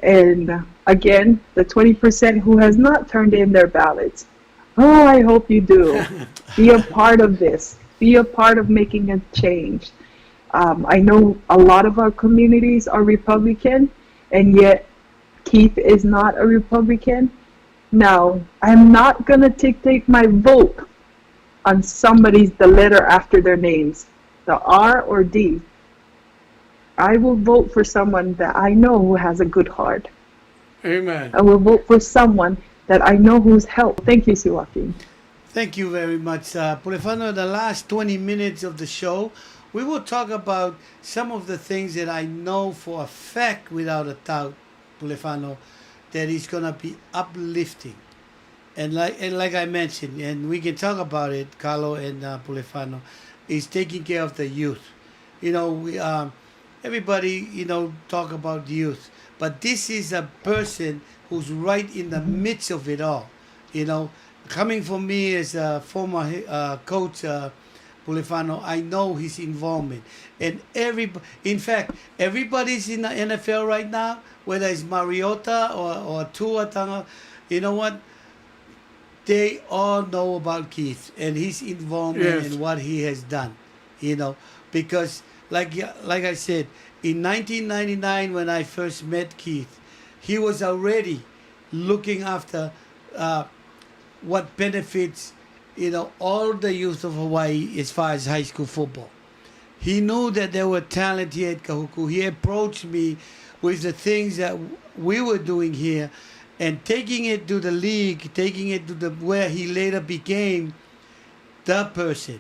Speaker 6: And again, the 20% who has not turned in their ballots, oh, I hope you do. Be a part of this. Be a part of making a change. I know a lot of our communities are Republican, and yet Keith is not a Republican. Now, I'm not going to dictate my vote on the letter after their names, the R or D. I will vote for someone that I know who has a good heart.
Speaker 4: Amen.
Speaker 6: I will vote for someone that I know who's helped. Thank you, Siwaki.
Speaker 2: Thank you very much, Pulefano. The last 20 minutes of the show, we will talk about some of the things that I know for a fact, without a doubt, Pulefano, that is going to be uplifting. And like I mentioned, and we can talk about it, Carlo and Pulefano, is taking care of the youth. Everybody, talk about youth. But this is a person who's right in the midst of it all. Coming from me as a former coach, Pulefano, I know his involvement. And in fact, everybody's in the NFL right now, whether it's Mariota or Tua Tanga, you know what? They all know about Keith and his involvement and what he has done. Because like I said, in 1999 when I first met Keith, he was already looking after what benefits all the youth of Hawaii as far as high school football. He knew that there were talent here at Kahuku. He approached me with the things that we were doing here and taking it to the league, taking it to where he later became the person.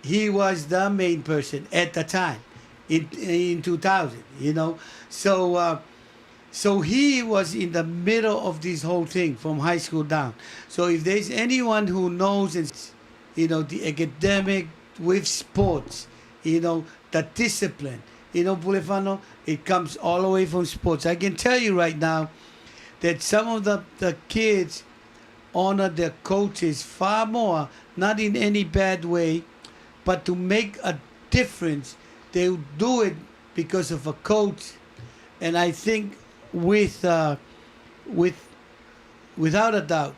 Speaker 2: He was the main person at the time in 2000, So he was in the middle of this whole thing from high school down. So if there's anyone who knows, the academic with sports, the discipline, Pulefano, it comes all the way from sports. I can tell you right now that some of the kids honor their coaches far more, not in any bad way, but to make a difference, they do it because of a coach. And I think without a doubt,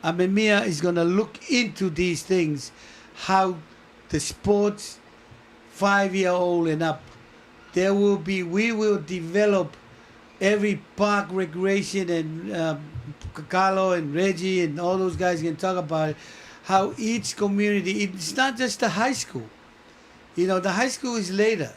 Speaker 2: Amemiya is going to look into these things, how the sports 5-year-old and up, we will develop every park recreation, and Carlo and Reggie and all those guys can talk about it, how each community, it's not just the high school. The high school is later.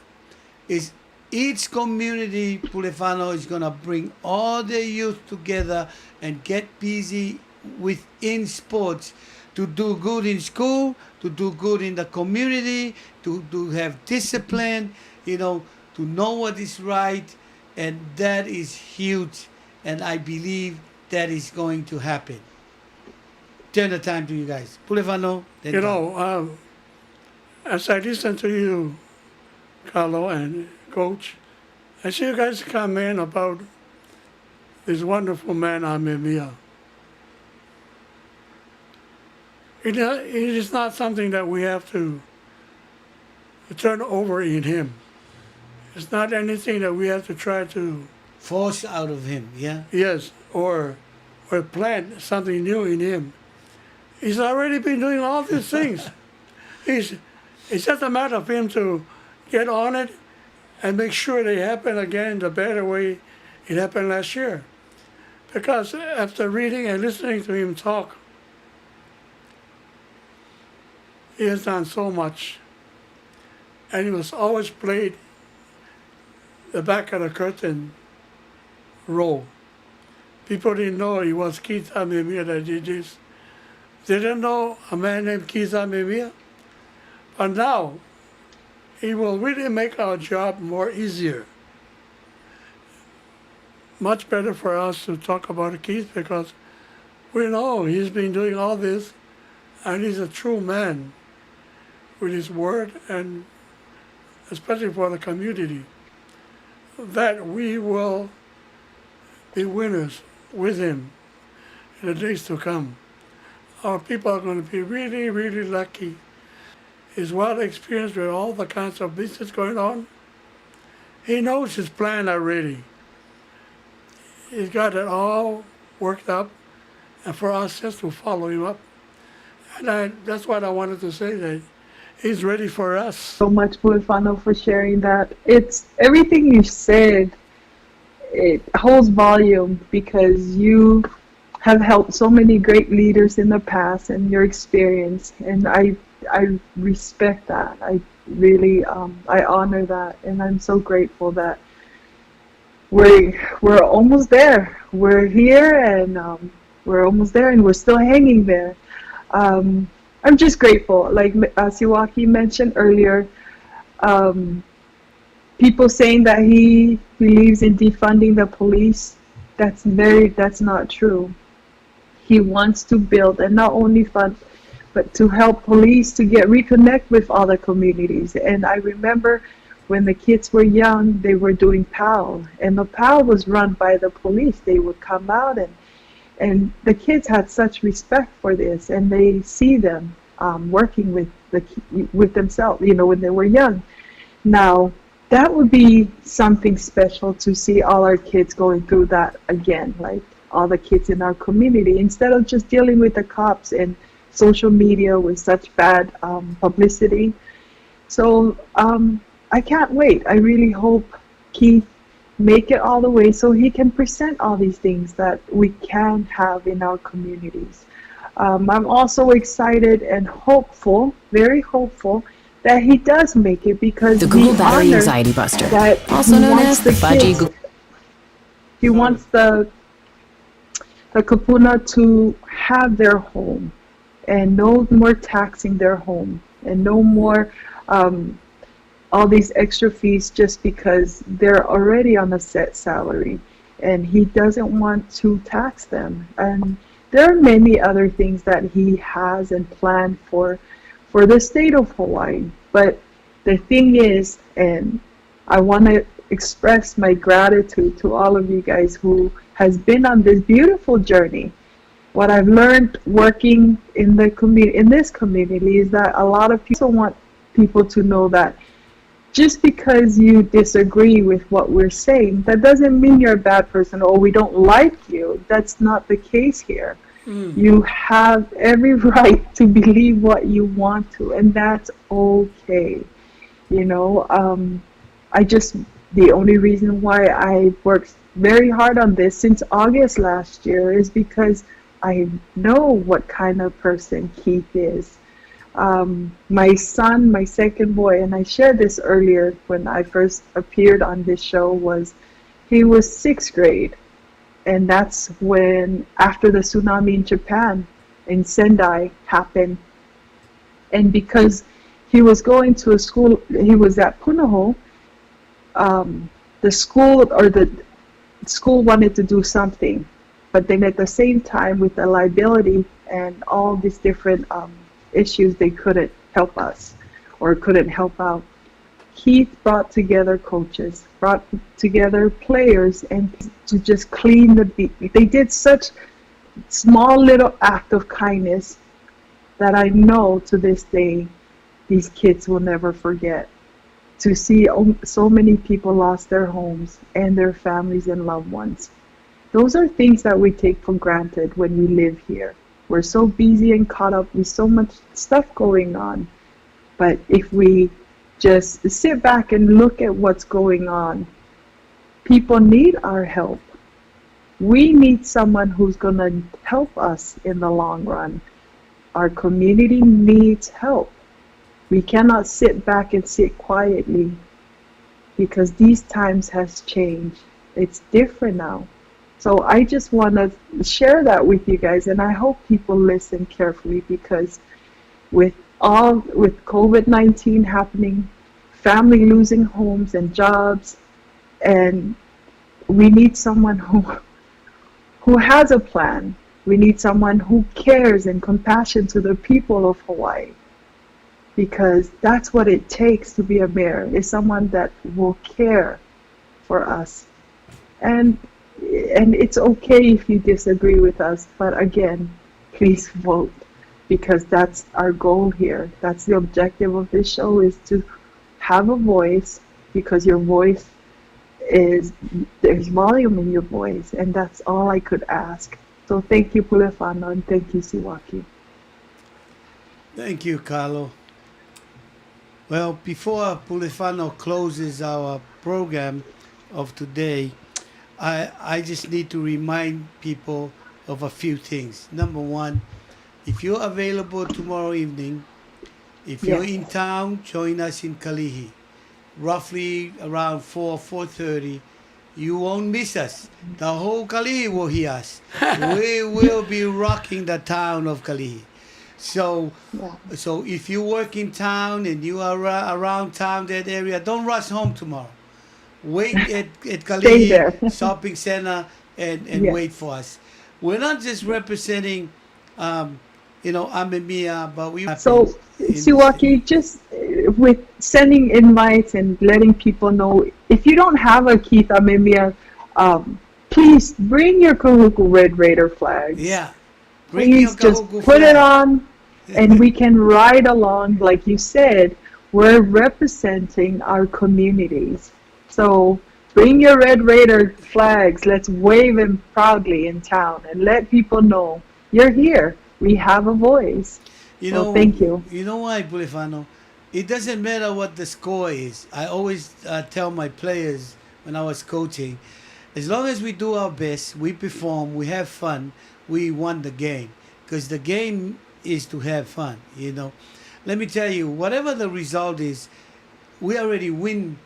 Speaker 2: It's each community, Pulefano, is going to bring all their youth together and get busy within sports to do good in school, to do good in the community, to have discipline, to know what is right. And that is huge. And I believe that is going to happen. Turn the time to you guys. Pulefano.
Speaker 4: As I listen to you, Carlo and Coach, I see you guys comment about this wonderful man, Amemiya. It is not something that we have to turn over in him. It's not anything that we have to try to
Speaker 2: force out of him, yeah?
Speaker 4: Yes. or plant something new in him. He's already been doing all these things. It's just a matter of him to get on it and make sure they happen again the better way it happened last year. Because after reading and listening to him talk, he has done so much. And he was always played the back of the curtain role. People didn't know he was Kita Mimia that did this. They didn't know a man named Kita Mimia. But now, he will really make our job more easier. Much better for us to talk about Keith because we know he's been doing all this and he's a true man with his word and especially for the community, that we will be winners with him in the days to come. Our people are going to be really, really lucky. He's well experienced with all the kinds of business going on. He knows his plan already. He's got it all worked up, and for us just to follow him up. And that's what I wanted to say, that he's ready for us.
Speaker 6: So much, Bulfano, for sharing that. It's everything you said, it holds volume because you have helped so many great leaders in the past and your experience, and I respect that. I really I honor that, and I'm so grateful that we're almost there. We're here, and we're almost there, and we're still hanging there. I'm just grateful. Like Siwaki mentioned earlier, people saying that he believes in defunding the police. That's not true. He wants to build, and not only fund, but to help police to reconnect with other communities. And I remember when the kids were young, they were doing POW, and the POW was run by the police. They would come out, and the kids had such respect for this, and they see them working with themselves, when they were young. Now, that would be something special to see all our kids going through that again, like all the kids in our community, instead of just dealing with the cops and social media with such bad publicity. So I can't wait. I really hope Keith make it all the way so he can present all these things that we can have in our communities. I'm also excited and hopeful, very hopeful, that he does make it, because
Speaker 9: the Google Battery Anxiety Buster, also known as the Fudgy Google.
Speaker 6: He wants the Kapuna to have their home, and no more taxing their home, and no more all these extra fees just because they're already on a set salary, and he doesn't want to tax them. And there are many other things that he has and planned for the state of Hawaii. But the thing is, and I want to express my gratitude to all of you guys who has been on this beautiful journey. What I've learned working in the in this community is that a lot of people want people to know that just because you disagree with what we're saying, that doesn't mean you're a bad person or we don't like you. That's not the case here. You have every right to believe what you want to, and that's okay. The only reason why I worked very hard on this since August last year is because I know what kind of person Keith is. My son, my second boy, and I shared this earlier when I first appeared on this show, he was 6th grade. And that's when, after the tsunami in Japan, in Sendai, happened. And because he was going to a school, he was at Punahou, the school wanted to do something. But then at the same time, with the liability and all these different issues, they couldn't help us or couldn't help out. Keith brought together coaches, brought together players, and to just clean the beach. They did such small little act of kindness that I know to this day these kids will never forget. To see so many people lost their homes and their families and loved ones. Those are things that we take for granted when we live here. We're so busy and caught up with so much stuff going on. But if we just sit back and look at what's going on, people need our help. We need someone who's going to help us in the long run. Our community needs help. We cannot sit back and sit quietly because these times has changed. It's different now. So I just want to share that with you guys, and I hope people listen carefully, because with COVID-19 happening, family losing homes and jobs, and we need someone who has a plan. We need someone who cares and compassion to the people of Hawaii, because that's what it takes to be a mayor, is someone that will care for us. And it's okay if you disagree with us, but again, please vote, because that's our goal here. That's the objective of this show, is to have a voice, because your voice there's volume in your voice, and that's all I could ask. So thank you, Pulefano, and thank you, Siwaki.
Speaker 2: Thank you, Carlo. Well, before Pulefano closes our program of today, I just need to remind people of a few things. Number one, if you're available tomorrow evening, if you're in town, join us in Kalihi. Roughly around 4:30. You won't miss us. The whole Kalihi will hear us. We will be rocking the town of Kalihi. So if you work in town and you are around town, that area, don't rush home tomorrow. Wait at Kalihi Shopping Center and wait for us. We're not just representing, Amemiya, but we.
Speaker 6: So, Siwaki, just with sending invites and letting people know, if you don't have a Keith Amemiya, please bring your Kahuku Red Raider flags.
Speaker 2: Yeah.
Speaker 6: Please just put it on, and we can ride along. Like you said, we're representing our communities. So bring your Red Raider flags. Let's wave them proudly in town and let people know you're here. We have a voice. Thank you.
Speaker 2: You know why, Pulefano? It doesn't matter what the score is. I always tell my players when I was coaching, as long as we do our best, we perform, we have fun, we won the game. Because the game is to have fun, Let me tell you, whatever the result is, we already win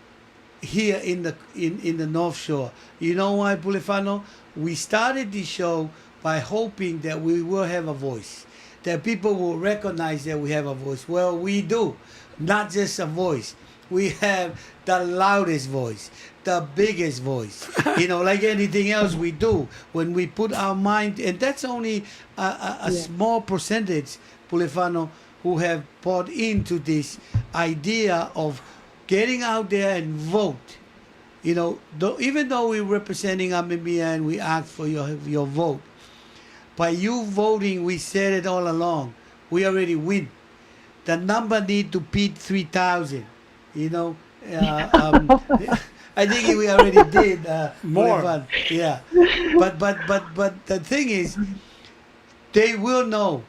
Speaker 2: here in the North Shore. You know why, Pulefano? We started the show by hoping that we will have a voice, that people will recognize that we have a voice. Well, we do. Not just a voice. We have the loudest voice, the biggest voice. Like anything else we do, when we put our mind, and that's only a small percentage, Pulefano, who have bought into this idea of getting out there and vote. Even though we're representing Amemiya and we ask for your vote, by you voting, we said it all along, we already win. The number need to beat 3,000. I think we already did more. Yeah, but the thing is, they will know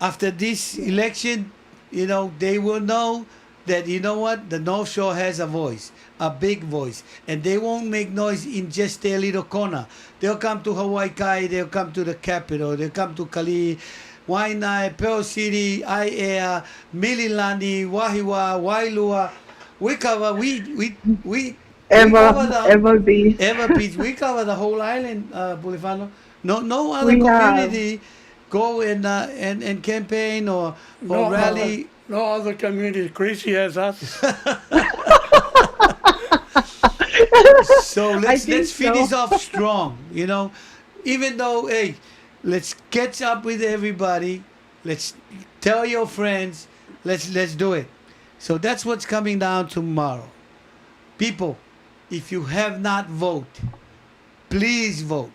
Speaker 2: after this election. They will know that the North Shore has a voice, a big voice, and they won't make noise in just their little corner. They'll come to Hawaii Kai, they'll come to the capital, they'll come to Kalihi, Waianae, Pearl City, Aiea, Mililani, Wahiwa, Wailua. We cover
Speaker 6: Ever Beach.
Speaker 2: We cover the whole island, Pulefano. No other community go and campaign or rally.
Speaker 4: No other community crazy as us.
Speaker 2: So let's finish off strong. Even though, hey, let's catch up with everybody. Let's tell your friends. Let's do it. So that's what's coming down tomorrow. People, if you have not voted, please vote.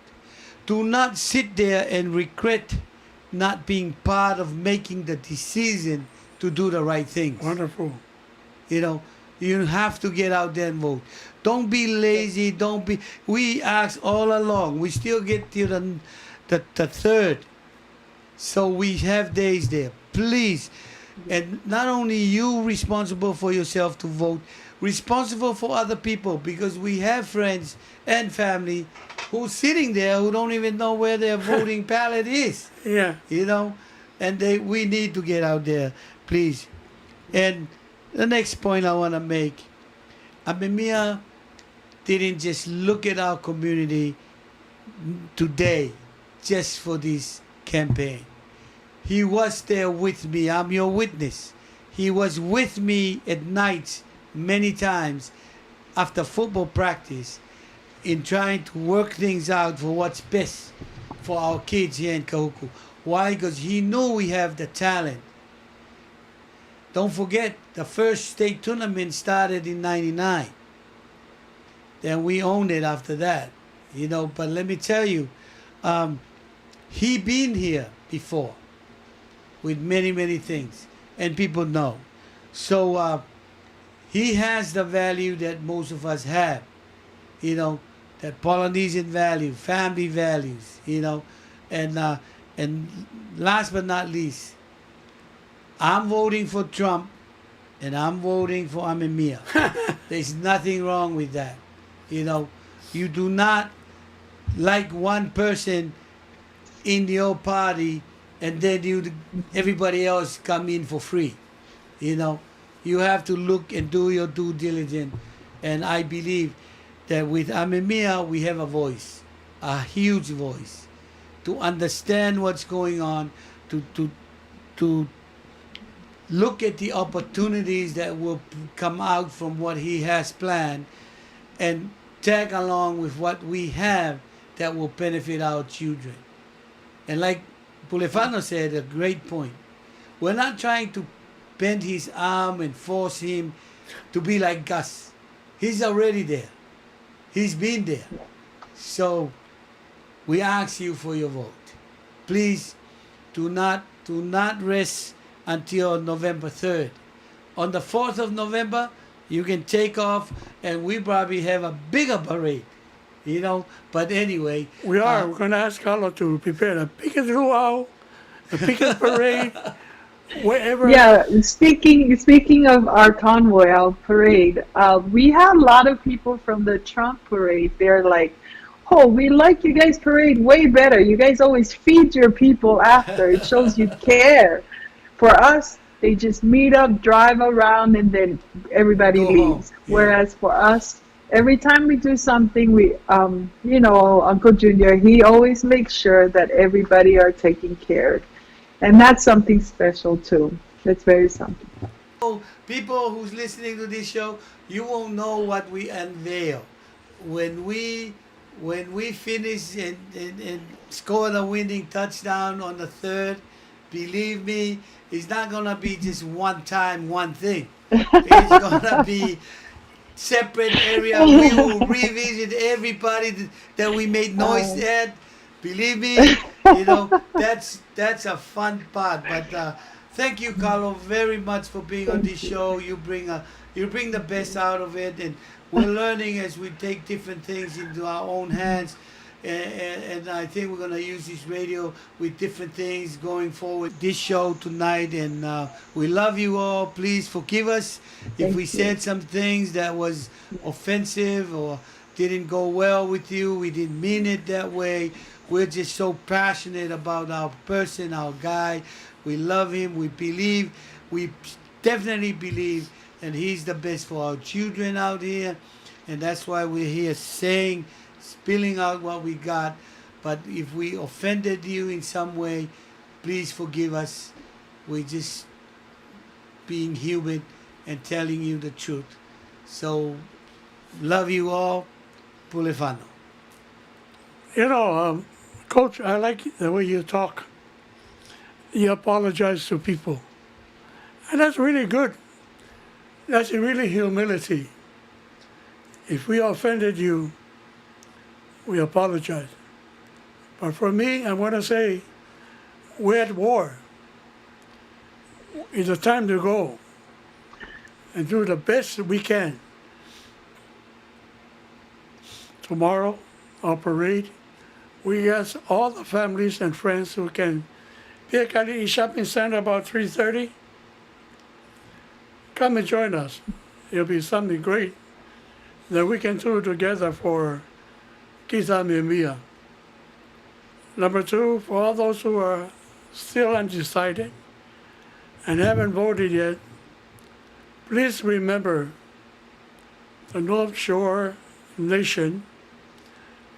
Speaker 2: Do not sit there and regret not being part of making the decision to do the right things.
Speaker 4: Wonderful.
Speaker 2: You have to get out there and vote. Don't be lazy. Don't be. We asked all along. We still get to the third. So we have days there. Please. And not only you responsible for yourself to vote, responsible for other people, because we have friends and family who's sitting there who don't even know where their voting ballot is.
Speaker 4: Yeah.
Speaker 2: You know, and we need to get out there, please. And the next point I want to make, Amemia didn't just look at our community today just for this campaign. He was there with me. I'm your witness. He was with me at night many times after football practice in trying to work things out for what's best for our kids here in Kahuku. Why? Because he knew we have the talent. Don't forget, the first state tournament started in '99. Then we owned it after that. You know, but let me tell you, he been here before with many, many things, and people know. So he has the value that most of us have, you know, that Polynesian value, family values, you know, and last but not least, I'm voting for Trump, and I'm voting for Amemia. There's nothing wrong with that, you know. You do not like one person in your party and then everybody else come in for free. You know, you have to look and do your due diligence. And I believe that with Amemia, we have a voice, a huge voice, to understand what's going on, to look at the opportunities that will come out from what he has planned, and tag along with what we have that will benefit our children. And like Pulefano said, a great point. We're not trying to bend his arm and force him to be like Gus. He's already there. He's been there. So we ask you for your vote. Please do not rest until November 3rd. On the 4th of November, you can take off, and we probably have a bigger parade. You know, but anyway.
Speaker 4: We're going to ask Carlo to prepare a picket luau, a picket parade, wherever.
Speaker 6: Yeah, speaking of our convoy, our parade, we had a lot of people from the Trump parade. They're like, oh, we like you guys' parade way better. You guys always feed your people after. It shows you care. For us, they just meet up, drive around, and then everybody leaves. Yeah. Whereas for us, every time we do something, we, you know, Uncle Junior, he always makes sure that everybody are taken care of. And that's something special too. That's very something.
Speaker 2: People who's listening to this show, you won't know what we unveil. When we finish and score the winning touchdown on the 3rd, believe me, it's not going to be just one time, one thing. It's going to be separate area. We will revisit everybody that we made noise at. Believe me, you know, that's a fun part. But thank you, Carlo, very much for being on this show. You bring the best out of it, and we're learning as we take different things into our own hands. And I think we're going to use this radio with different things going forward. This show tonight, and we love you all. Please forgive us if we said some things that was offensive or didn't go well with you. We didn't mean it that way. We're just so passionate about our person, our guy. We love him. We definitely believe that he's the best for our children out here. And that's why we're here spilling out what we got. But if we offended you in some way, please forgive us. We're just being human and telling you the truth. So, love you all. Pulefano.
Speaker 4: You know, Coach, I like the way you talk. You apologize to people. And that's really good. That's really humility. If we offended you, we apologize. But for me, I want to say, we're at war. It's a time to go and do the best we can. tomorrow, our parade. We ask all the families and friends who can Vake Tali Shopping Center about 3:30. Come and join us. It'll be something great that we can do together for Kita Mia. Number two, for all those who are still undecided and haven't voted yet, please remember the North Shore Nation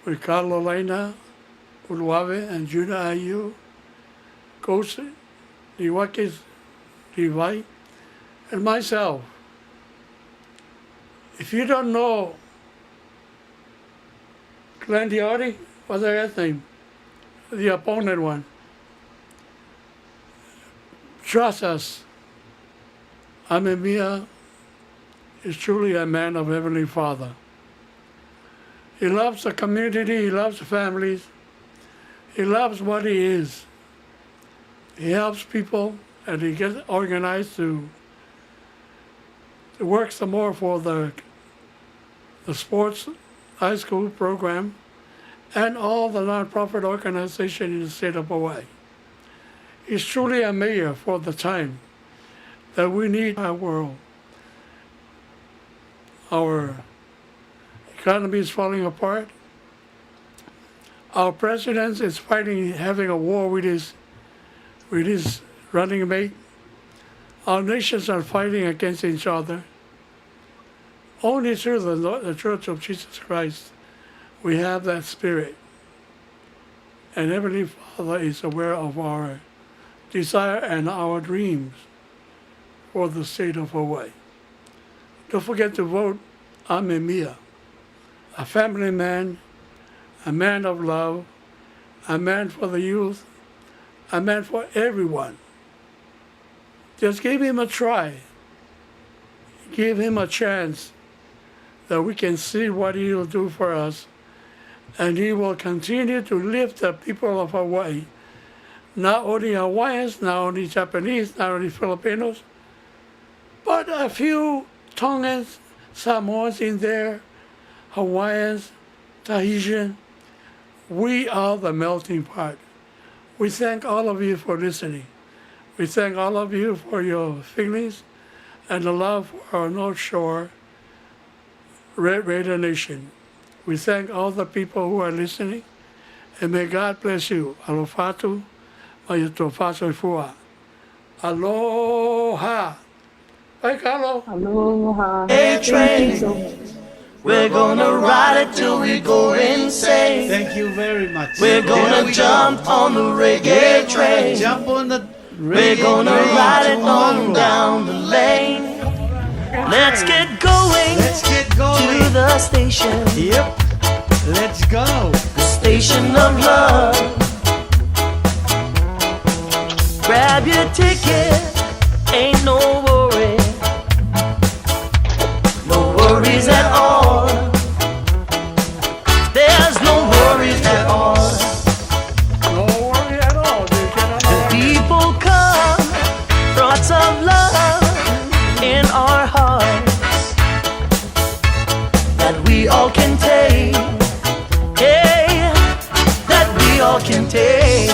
Speaker 4: with Carolina, Uluave, and Juna Ayu, Coast, Iwakis, Levi, and myself. If you don't know Glenn Diardi, what's that name? The opponent one. Trust us. Amemiya is truly a man of Heavenly Father. He loves the community, he loves families, he loves what he is. He helps people and he gets organized to work some more for the sports high school program and all the nonprofit organizations in the state of Hawaii. He's truly a mayor for the time that we need our world. Our economy is falling apart. Our president is fighting, having a war with his running mate. Our nations are fighting against each other. Only through the Church of Jesus Christ we have that spirit. And Heavenly Father is aware of our desire and our dreams for the state of Hawaii. Don't forget to vote Amemiya, a family man, a man of love, a man for the youth, a man for everyone. Just give him a try. Give him a chance that we can see what he will do for us. And he will continue to lift the people of Hawaii, not only Hawaiians, not only Japanese, not only Filipinos, but a few Tongans, Samoans in there, Hawaiians, Tahitian. We are the melting pot. We thank all of you for listening. We thank all of you for your feelings and the love for our North Shore Red Raider Nation. We thank all the people who are listening, and may God bless you. Alofatu, mayutofatu fua. Aloha. Bye, Carlo.
Speaker 6: Aloha.
Speaker 3: A train.
Speaker 6: Thank you so much.
Speaker 3: We're gonna ride it till we go insane.
Speaker 2: Thank you very much.
Speaker 3: We're gonna jump on the reggae train.
Speaker 2: Jump on the
Speaker 3: We're gonna ride it on down the lane. Let's get going.
Speaker 2: Let's get going.
Speaker 3: To the station.
Speaker 2: Yep. Let's go.
Speaker 3: The station of love. Grab your ticket. Ain't no worry. No worries at all. There's no worries at all.
Speaker 4: No worry at all.
Speaker 3: People come, thoughts of love in our hearts that we all can take, hey, that we all can take.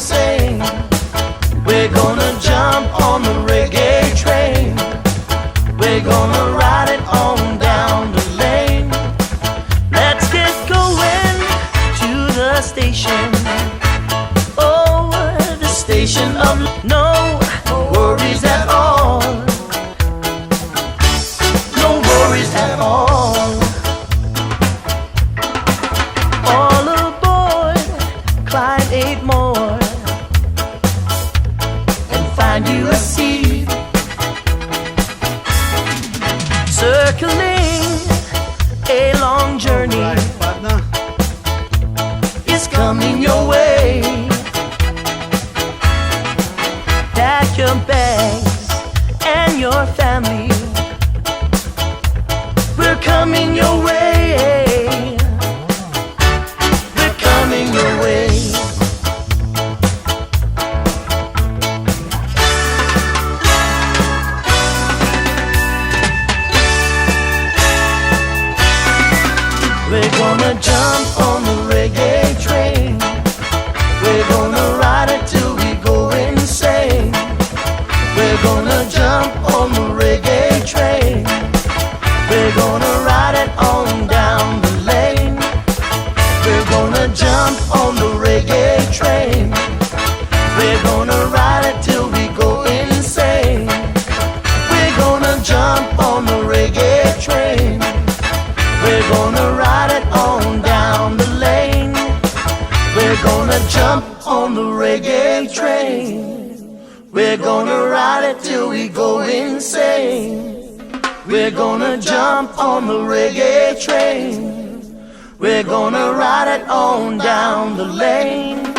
Speaker 3: Sing, we're gonna jump on the reggae train. We're gonna ride it on down the lane. Let's get going to the station. Oh, the station of no worries at all. No worries at all. All aboard, climb 8 more and find you a seat. Circling a long journey
Speaker 2: Right, partner.
Speaker 3: is coming your way. gonna jump on the reggae train. We're gonna ride it till we go insane. We're gonna jump on the reggae train. We're gonna ride it on down the lane. We're gonna jump on the reggae train. We're gonna ride it till we go insane. We're gonna jump on the reggae train. We're gonna ride it on down the lane. We're gonna jump on the reggae train. We're gonna ride it till we go insane. We're gonna jump on the reggae train. We're gonna ride it on down the lane.